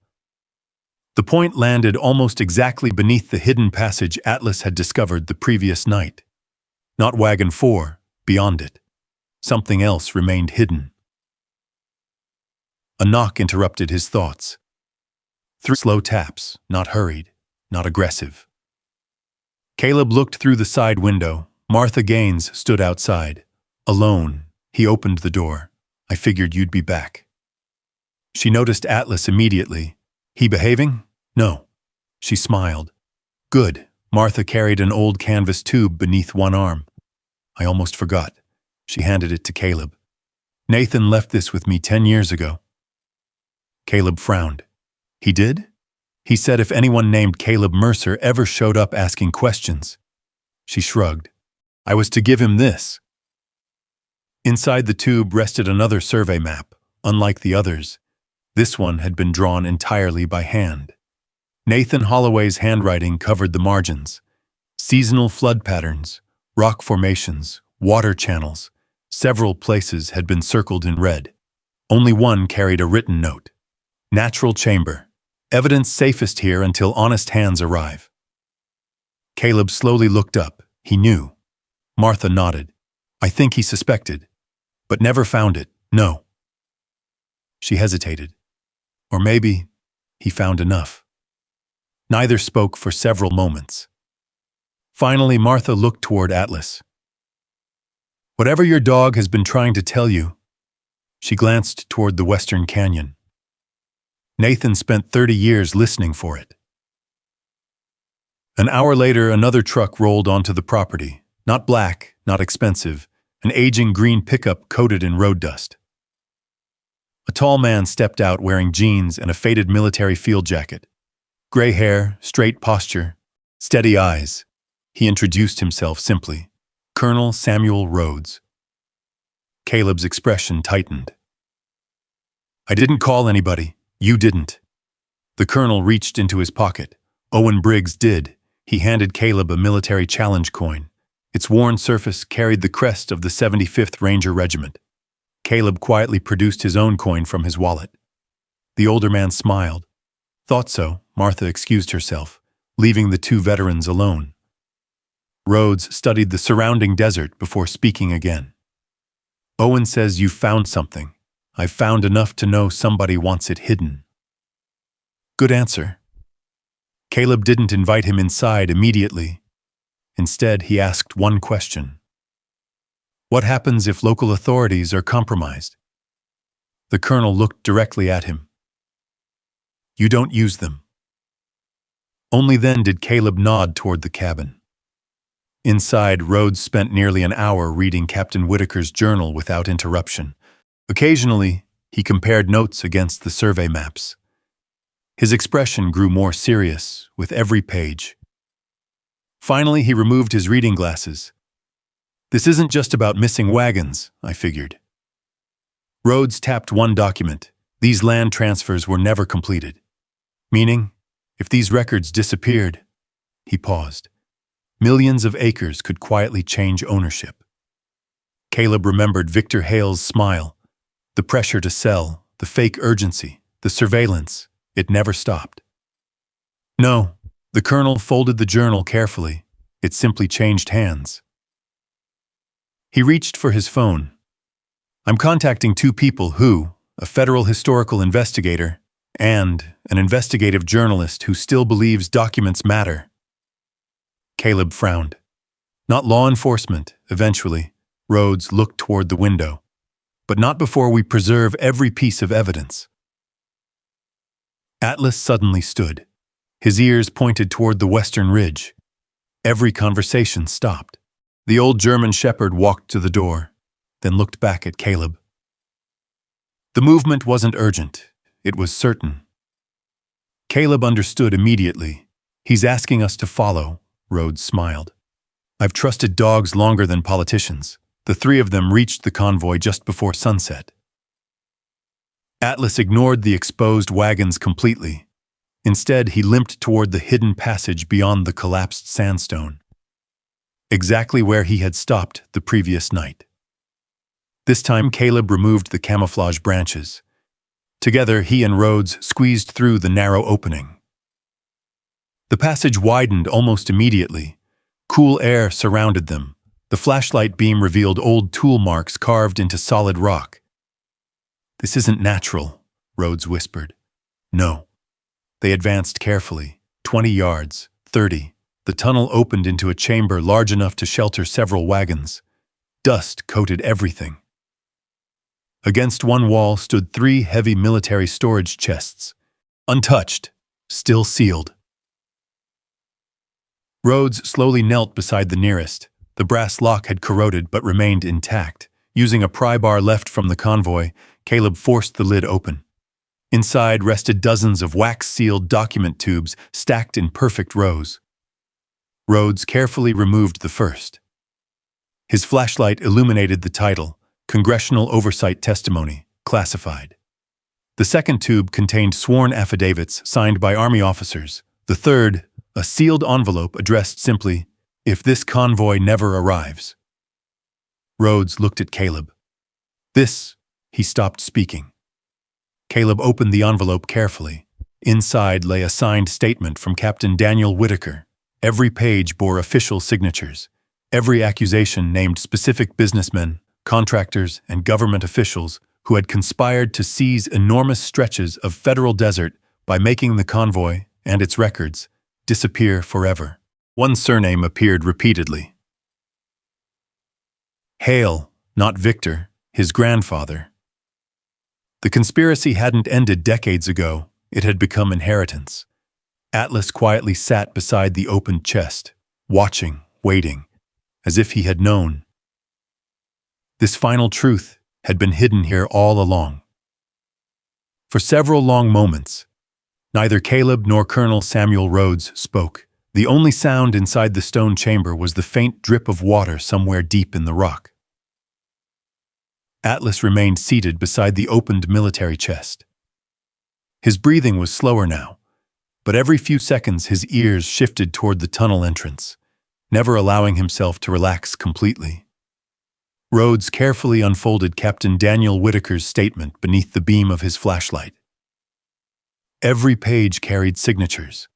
The point landed almost exactly beneath the hidden passage Atlas had discovered the previous night. Not Wagon 4, beyond it. Something else remained hidden. A knock interrupted his thoughts. 3 slow taps, not hurried, not aggressive. Caleb looked through the side window. Martha Gaines stood outside. Alone, he opened the door. I figured you'd be back. She noticed Atlas immediately. He behaving? No. She smiled. Good. Martha carried an old canvas tube beneath one arm. I almost forgot. She handed it to Caleb. Nathan left this with me 10 years ago. Caleb frowned. He did? He said if anyone named Caleb Mercer ever showed up asking questions. She shrugged. I was to give him this. Inside the tube rested another survey map. Unlike the others, this one had been drawn entirely by hand. Nathan Holloway's handwriting covered the margins. Seasonal flood patterns, rock formations, water channels. Several places had been circled in red. Only one carried a written note. Natural chamber. Evidence safest here until honest hands arrive. Caleb slowly looked up. He knew. Martha nodded. I think he suspected. But never found it, no. She hesitated. Or maybe he found enough. Neither spoke for several moments. Finally, Martha looked toward Atlas. Whatever your dog has been trying to tell you. She glanced toward the western canyon. Nathan spent 30 years listening for it. An hour later, another truck rolled onto the property. Not black, not expensive, an aging green pickup coated in road dust. A tall man stepped out wearing jeans and a faded military field jacket. Gray hair, straight posture, steady eyes. He introduced himself simply. Colonel Samuel Rhodes. Caleb's expression tightened. I didn't call anybody. You didn't. The colonel reached into his pocket. Owen Briggs did. He handed Caleb a military challenge coin. Its worn surface carried the crest of the 75th Ranger Regiment. Caleb quietly produced his own coin from his wallet. The older man smiled. Thought so, Martha excused herself, leaving the two veterans alone. Rhodes studied the surrounding desert before speaking again. Owen says you found something. I've found enough to know somebody wants it hidden. Good answer. Caleb didn't invite him inside immediately. Instead, he asked one question. What happens if local authorities are compromised? The colonel looked directly at him. You don't use them. Only then did Caleb nod toward the cabin. Inside, Rhodes spent nearly an hour reading Captain Whitaker's journal without interruption. Occasionally, he compared notes against the survey maps. His expression grew more serious with every page. Finally, he removed his reading glasses. This isn't just about missing wagons, I figured. Rhodes tapped one document. These land transfers were never completed. Meaning, if these records disappeared, he paused. Millions of acres could quietly change ownership. Caleb remembered Victor Hale's smile. The pressure to sell, the fake urgency, the surveillance, it never stopped. No, the colonel folded the journal carefully. It simply changed hands. He reached for his phone. I'm contacting two people who, a federal historical investigator and an investigative journalist who still believes documents matter. Caleb frowned. Not law enforcement, eventually. Rhodes looked toward the window. But not before we preserve every piece of evidence. Atlas suddenly stood. His ears pointed toward the western ridge. Every conversation stopped. The old German shepherd walked to the door, then looked back at Caleb. The movement wasn't urgent. It was certain. Caleb understood immediately. He's asking us to follow, Rhodes smiled. I've trusted dogs longer than politicians. The three of them reached the convoy just before sunset. Atlas ignored the exposed wagons completely. Instead, he limped toward the hidden passage beyond the collapsed sandstone. Exactly where he had stopped the previous night. This time, Caleb removed the camouflage branches. Together, he and Rhodes squeezed through the narrow opening. The passage widened almost immediately. Cool air surrounded them. The flashlight beam revealed old tool marks carved into solid rock. This isn't natural, Rhodes whispered. No. They advanced carefully. 20 yards, 30. The tunnel opened into a chamber large enough to shelter several wagons. Dust coated everything. Against one wall stood 3 heavy military storage chests, untouched, still sealed. Rhodes slowly knelt beside the nearest. The brass lock had corroded but remained intact. Using a pry bar left from the convoy, Caleb forced the lid open. Inside rested dozens of wax-sealed document tubes stacked in perfect rows. Rhodes carefully removed the first. His flashlight illuminated the title, Congressional Oversight Testimony, Classified. The second tube contained sworn affidavits signed by Army officers. The third, a sealed envelope addressed simply, "If this convoy never arrives." Rhodes looked at Caleb. He stopped speaking. Caleb opened the envelope carefully. Inside lay a signed statement from Captain Daniel Whitaker. Every page bore official signatures. Every accusation named specific businessmen, contractors, and government officials who had conspired to seize enormous stretches of federal desert by making the convoy and its records disappear forever. One surname appeared repeatedly. Hale, not Victor, his grandfather. The conspiracy hadn't ended decades ago, it had become inheritance. Atlas quietly sat beside the opened chest, watching, waiting, as if he had known. This final truth had been hidden here all along. For several long moments, neither Caleb nor Colonel Samuel Rhodes spoke. The only sound inside the stone chamber was the faint drip of water somewhere deep in the rock. Atlas remained seated beside the opened military chest. His breathing was slower now, but every few seconds his ears shifted toward the tunnel entrance, never allowing himself to relax completely. Rhodes carefully unfolded Captain Daniel Whitaker's statement beneath the beam of his flashlight. Every page carried signatures.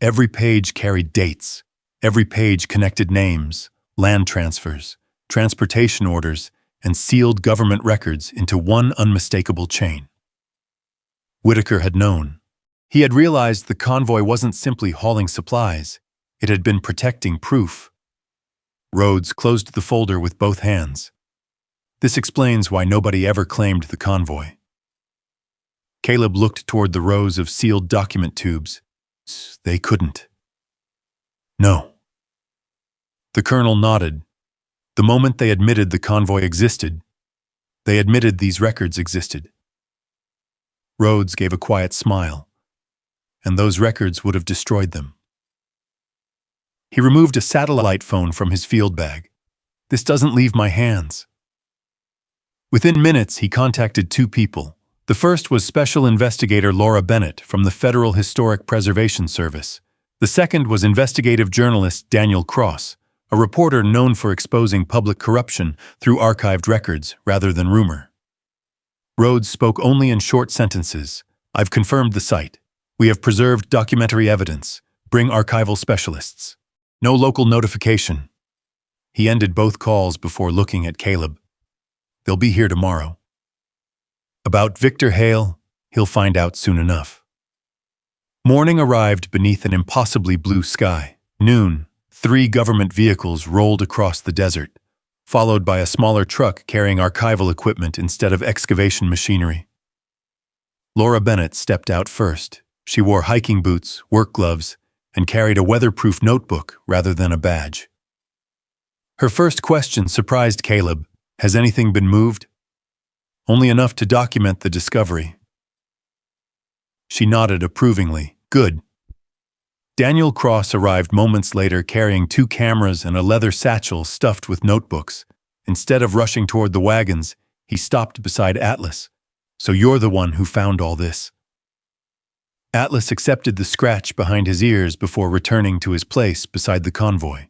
Every page carried dates. Every page connected names, land transfers, transportation orders, and sealed government records into one unmistakable chain. Whitaker had known. He had realized the convoy wasn't simply hauling supplies, it had been protecting proof. Rhodes closed the folder with both hands. This explains why nobody ever claimed the convoy. Caleb looked toward the rows of sealed document tubes. They couldn't. No. The colonel nodded. The moment they admitted the convoy existed, they admitted these records existed. Rhodes gave a quiet smile, and those records would have destroyed them. He removed a satellite phone from his field bag. This doesn't leave my hands. Within minutes, he contacted 2 people. The first was Special Investigator Laura Bennett from the Federal Historic Preservation Service. The second was investigative journalist Daniel Cross, a reporter known for exposing public corruption through archived records rather than rumor. Rhodes spoke only in short sentences. I've confirmed the site. We have preserved documentary evidence. Bring archival specialists. No local notification. He ended both calls before looking at Caleb. They'll be here tomorrow. About Victor Hale, he'll find out soon enough. Morning arrived beneath an impossibly blue sky. Noon, 3 government vehicles rolled across the desert, followed by a smaller truck carrying archival equipment instead of excavation machinery. Laura Bennett stepped out first. She wore hiking boots, work gloves, and carried a weatherproof notebook rather than a badge. Her first question surprised Caleb. Has anything been moved? Only enough to document the discovery. She nodded approvingly. Good. Daniel Cross arrived moments later carrying 2 cameras and a leather satchel stuffed with notebooks. Instead of rushing toward the wagons, he stopped beside Atlas. So you're the one who found all this. Atlas accepted the scratch behind his ears before returning to his place beside the convoy.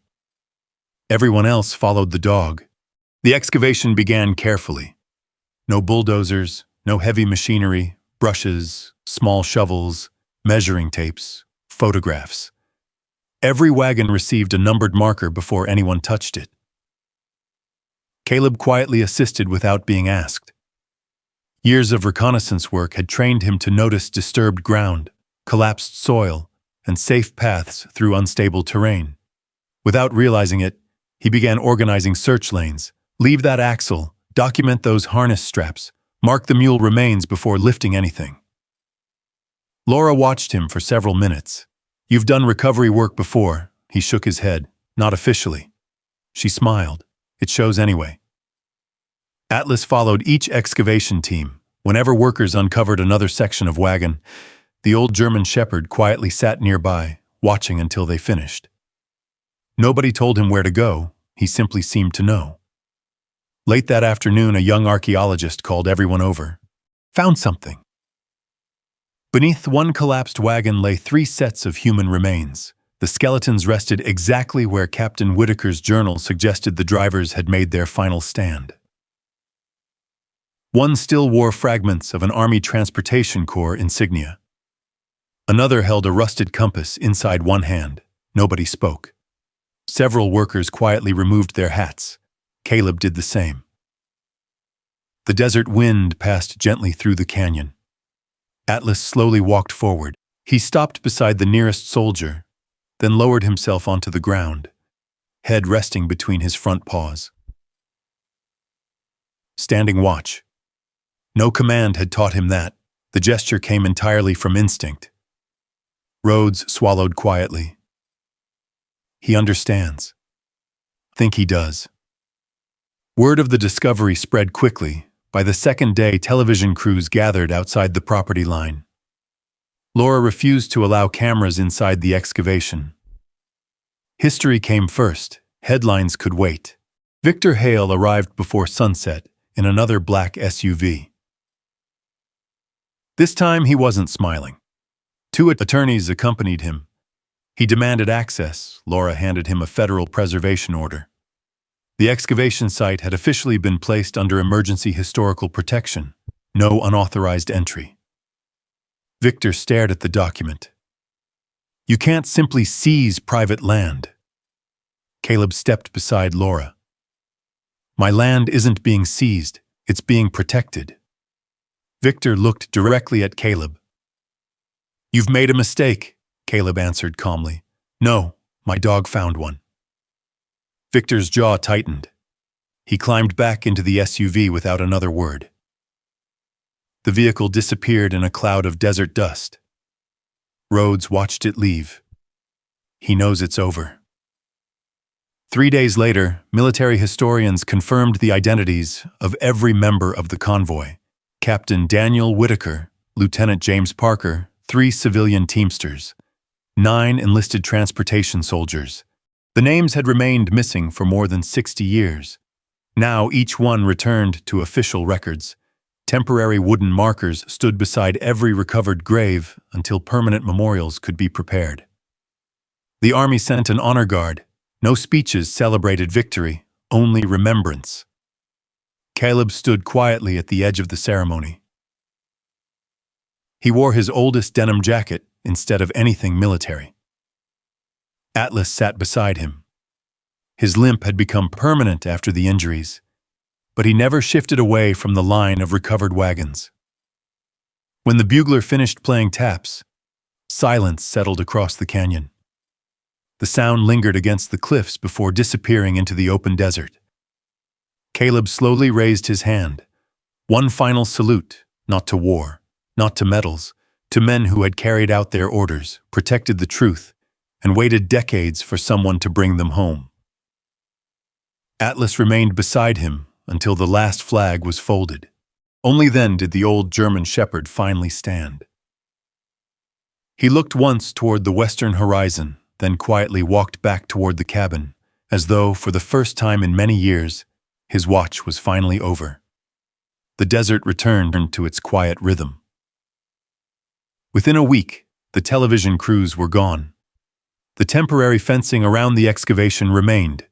Everyone else followed the dog. The excavation began carefully. No bulldozers, no heavy machinery, brushes, small shovels, measuring tapes, photographs. Every wagon received a numbered marker before anyone touched it. Caleb quietly assisted without being asked. Years of reconnaissance work had trained him to notice disturbed ground, collapsed soil, and safe paths through unstable terrain. Without realizing it, he began organizing search lanes. Leave that axle, document those harness straps, mark the mule remains before lifting anything. Laura watched him for several minutes. You've done recovery work before, he shook his head. Not officially. She smiled. It shows anyway. Atlas followed each excavation team. Whenever workers uncovered another section of wagon, the old German shepherd quietly sat nearby, watching until they finished. Nobody told him where to go, he simply seemed to know. Late that afternoon, a young archaeologist called everyone over. Found something. Beneath one collapsed wagon lay 3 sets of human remains. The skeletons rested exactly where Captain Whitaker's journal suggested the drivers had made their final stand. One still wore fragments of an Army Transportation Corps insignia. Another held a rusted compass inside one hand. Nobody spoke. Several workers quietly removed their hats. Caleb did the same. The desert wind passed gently through the canyon. Atlas slowly walked forward. He stopped beside the nearest soldier, then lowered himself onto the ground, head resting between his front paws. Standing watch. No command had taught him that. The gesture came entirely from instinct. Rhodes swallowed quietly. He understands. Think he does. Word of the discovery spread quickly. By the second day, television crews gathered outside the property line. Laura refused to allow cameras inside the excavation. History came first. Headlines could wait. Victor Hale arrived before sunset in another black SUV. This time he wasn't smiling. 2 attorneys accompanied him. He demanded access. Laura handed him a federal preservation order. The excavation site had officially been placed under emergency historical protection. No unauthorized entry. Victor stared at the document. You can't simply seize private land. Caleb stepped beside Laura. My land isn't being seized, it's being protected. Victor looked directly at Caleb. You've made a mistake, Caleb answered calmly. No, my dog found one. Victor's jaw tightened. He climbed back into the SUV without another word. The vehicle disappeared in a cloud of desert dust. Rhodes watched it leave. He knows it's over. 3 days later, military historians confirmed the identities of every member of the convoy. Captain Daniel Whitaker, Lieutenant James Parker, 3 civilian teamsters, 9 enlisted transportation soldiers. The names had remained missing for more than 60 years. Now each one returned to official records. Temporary wooden markers stood beside every recovered grave until permanent memorials could be prepared. The Army sent an honor guard. No speeches celebrated victory, only remembrance. Caleb stood quietly at the edge of the ceremony. He wore his oldest denim jacket instead of anything military. Atlas sat beside him. His limp had become permanent after the injuries, but he never shifted away from the line of recovered wagons. When the bugler finished playing taps, silence settled across the canyon. The sound lingered against the cliffs before disappearing into the open desert. Caleb slowly raised his hand. One final salute, not to war, not to medals, to men who had carried out their orders, protected the truth, and waited decades for someone to bring them home. Atlas remained beside him until the last flag was folded. Only then did the old German shepherd finally stand. He looked once toward the western horizon, then quietly walked back toward the cabin, as though, for the first time in many years, his watch was finally over. The desert returned to its quiet rhythm. Within a week, the television crews were gone. The temporary fencing around the excavation remained,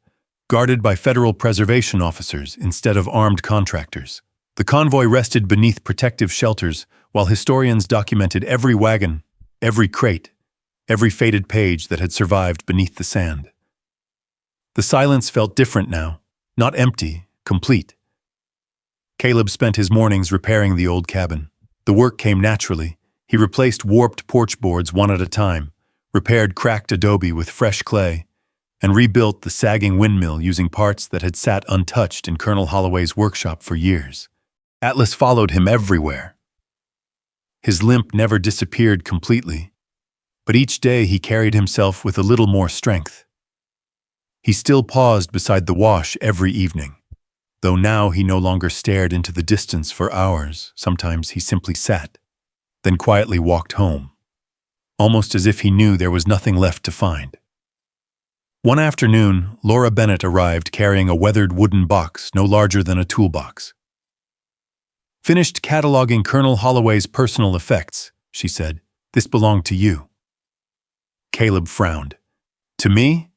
guarded by federal preservation officers instead of armed contractors. The convoy rested beneath protective shelters while historians documented every wagon, every crate, every faded page that had survived beneath the sand. The silence felt different now, not empty, complete. Caleb spent his mornings repairing the old cabin. The work came naturally. He replaced warped porch boards one at a time, repaired cracked adobe with fresh clay, and rebuilt the sagging windmill using parts that had sat untouched in Colonel Holloway's workshop for years. Atlas followed him everywhere. His limp never disappeared completely, but each day he carried himself with a little more strength. He still paused beside the wash every evening, though now he no longer stared into the distance for hours. Sometimes he simply sat, then quietly walked home, almost as if he knew there was nothing left to find. One afternoon, Laura Bennett arrived carrying a weathered wooden box no larger than a toolbox. "Finished cataloging Colonel Holloway's personal effects," she said. "This belonged to you." Caleb frowned. "To me?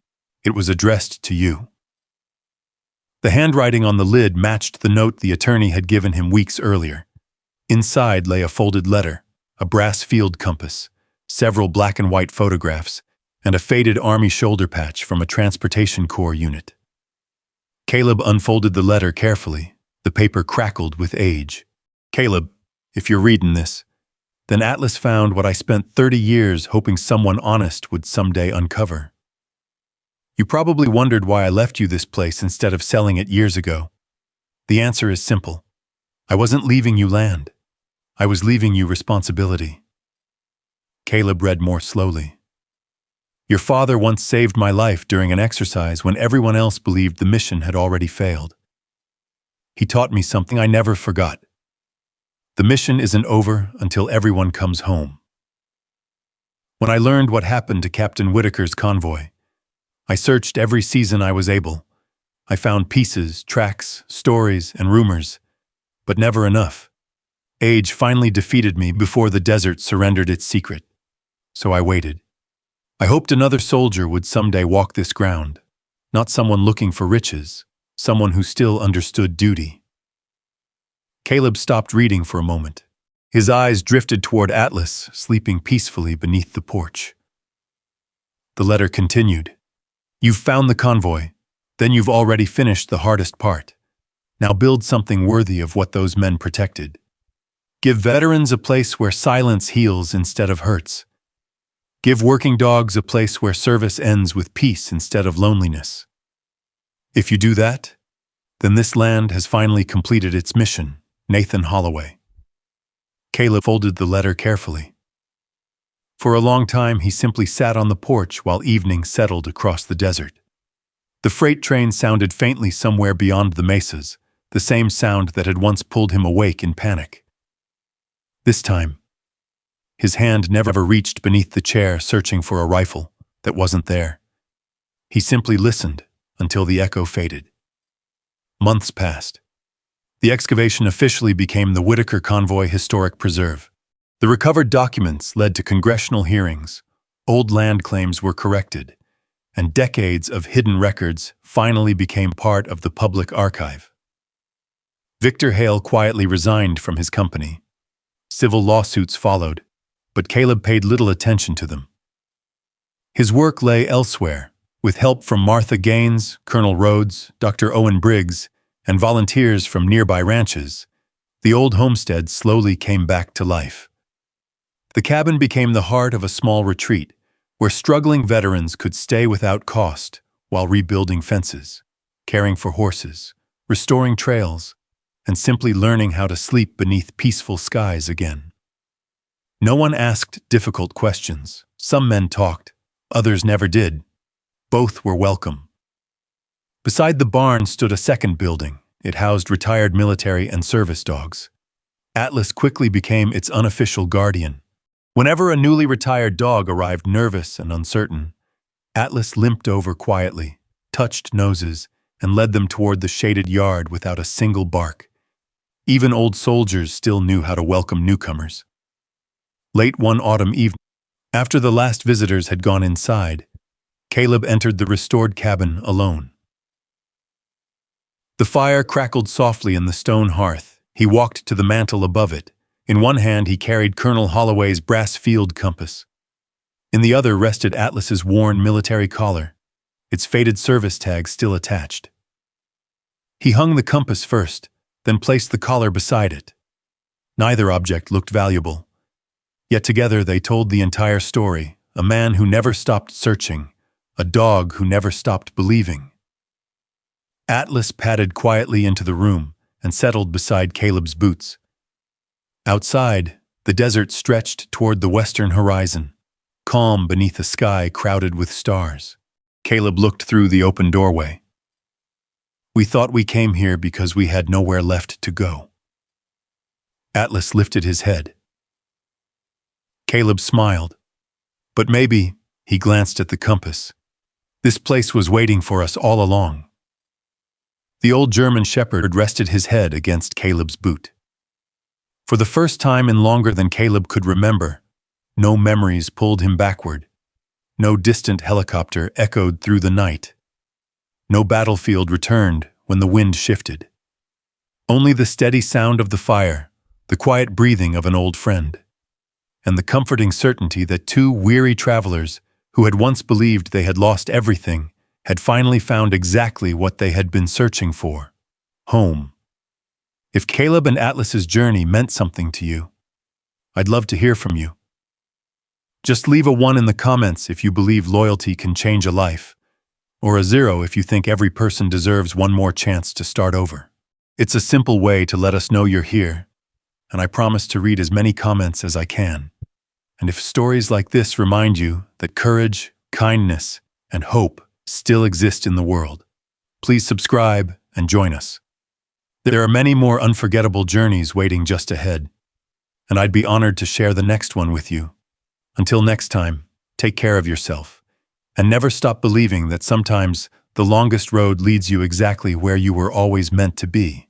It was addressed to you." The handwriting on the lid matched the note the attorney had given him weeks earlier. Inside lay a folded letter, a brass field compass, several black and white photographs, and a faded Army shoulder patch from a Transportation Corps unit. Caleb unfolded the letter carefully. The paper crackled with age. "Caleb, if you're reading this, then Atlas found what I spent 30 years hoping someone honest would someday uncover. You probably wondered why I left you this place instead of selling it years ago. The answer is simple. I wasn't leaving you land. I was leaving you responsibility." Caleb read more slowly. "Your father once saved my life during an exercise when everyone else believed the mission had already failed. He taught me something I never forgot. The mission isn't over until everyone comes home. When I learned what happened to Captain Whitaker's convoy, I searched every season I was able. I found pieces, tracks, stories, and rumors, but never enough. Age finally defeated me before the desert surrendered its secret. So I waited. I hoped another soldier would someday walk this ground, not someone looking for riches, someone who still understood duty." Caleb stopped reading for a moment. His eyes drifted toward Atlas, sleeping peacefully beneath the porch. The letter continued. "You've found the convoy. Then you've already finished the hardest part. Now build something worthy of what those men protected. Give veterans a place where silence heals instead of hurts. Give working dogs a place where service ends with peace instead of loneliness. If you do that, then this land has finally completed its mission. Nathan Holloway." Caleb folded the letter carefully. For a long time, he simply sat on the porch while evening settled across the desert. The freight train sounded faintly somewhere beyond the mesas, the same sound that had once pulled him awake in panic. This time, his hand never reached beneath the chair searching for a rifle that wasn't there. He simply listened until the echo faded. Months passed. The excavation officially became the Whitaker Convoy Historic Preserve. The recovered documents led to congressional hearings, old land claims were corrected, and decades of hidden records finally became part of the public archive. Victor Hale quietly resigned from his company. Civil lawsuits followed, but Caleb paid little attention to them. His work lay elsewhere, with help from Martha Gaines, Colonel Rhodes, Dr. Owen Briggs, and volunteers from nearby ranches. The old homestead slowly came back to life. The cabin became the heart of a small retreat, where struggling veterans could stay without cost while rebuilding fences, caring for horses, restoring trails, and simply learning how to sleep beneath peaceful skies again. No one asked difficult questions. Some men talked, others never did. Both were welcome. Beside the barn stood a second building. It housed retired military and service dogs. Atlas quickly became its unofficial guardian. Whenever a newly retired dog arrived nervous and uncertain, Atlas limped over quietly, touched noses, and led them toward the shaded yard without a single bark. Even old soldiers still knew how to welcome newcomers. Late one autumn evening, after the last visitors had gone inside, Caleb entered the restored cabin alone. The fire crackled softly in the stone hearth. He walked to the mantel above it. In one hand, he carried Colonel Holloway's brass field compass. In the other rested Atlas's worn military collar, its faded service tag still attached. He hung the compass first, then placed the collar beside it. Neither object looked valuable, yet together they told the entire story, a man who never stopped searching, a dog who never stopped believing. Atlas padded quietly into the room and settled beside Caleb's boots. Outside, the desert stretched toward the western horizon, calm beneath a sky crowded with stars. Caleb looked through the open doorway. We thought we came here because we had nowhere left to go. Atlas lifted his head. Caleb smiled. But maybe, he glanced at the compass. This place was waiting for us all along. The old German shepherd rested his head against Caleb's boot. For the first time in longer than Caleb could remember, no memories pulled him backward. No distant helicopter echoed through the night. No battlefield returned when the wind shifted. Only the steady sound of the fire, the quiet breathing of an old friend, and the comforting certainty that two weary travelers who had once believed they had lost everything had finally found exactly what they had been searching for: home. If Caleb and Atlas's journey meant something to you, I'd love to hear from you. Just leave a 1 in the comments if you believe loyalty can change a life, or a 0 if you think every person deserves one more chance to start over. It's a simple way to let us know you're here, and I promise to read as many comments as I can. And if stories like this remind you that courage, kindness, and hope still exist in the world, please subscribe and join us. There are many more unforgettable journeys waiting just ahead, and I'd be honored to share the next one with you. Until next time, take care of yourself, and never stop believing that sometimes the longest road leads you exactly where you were always meant to be.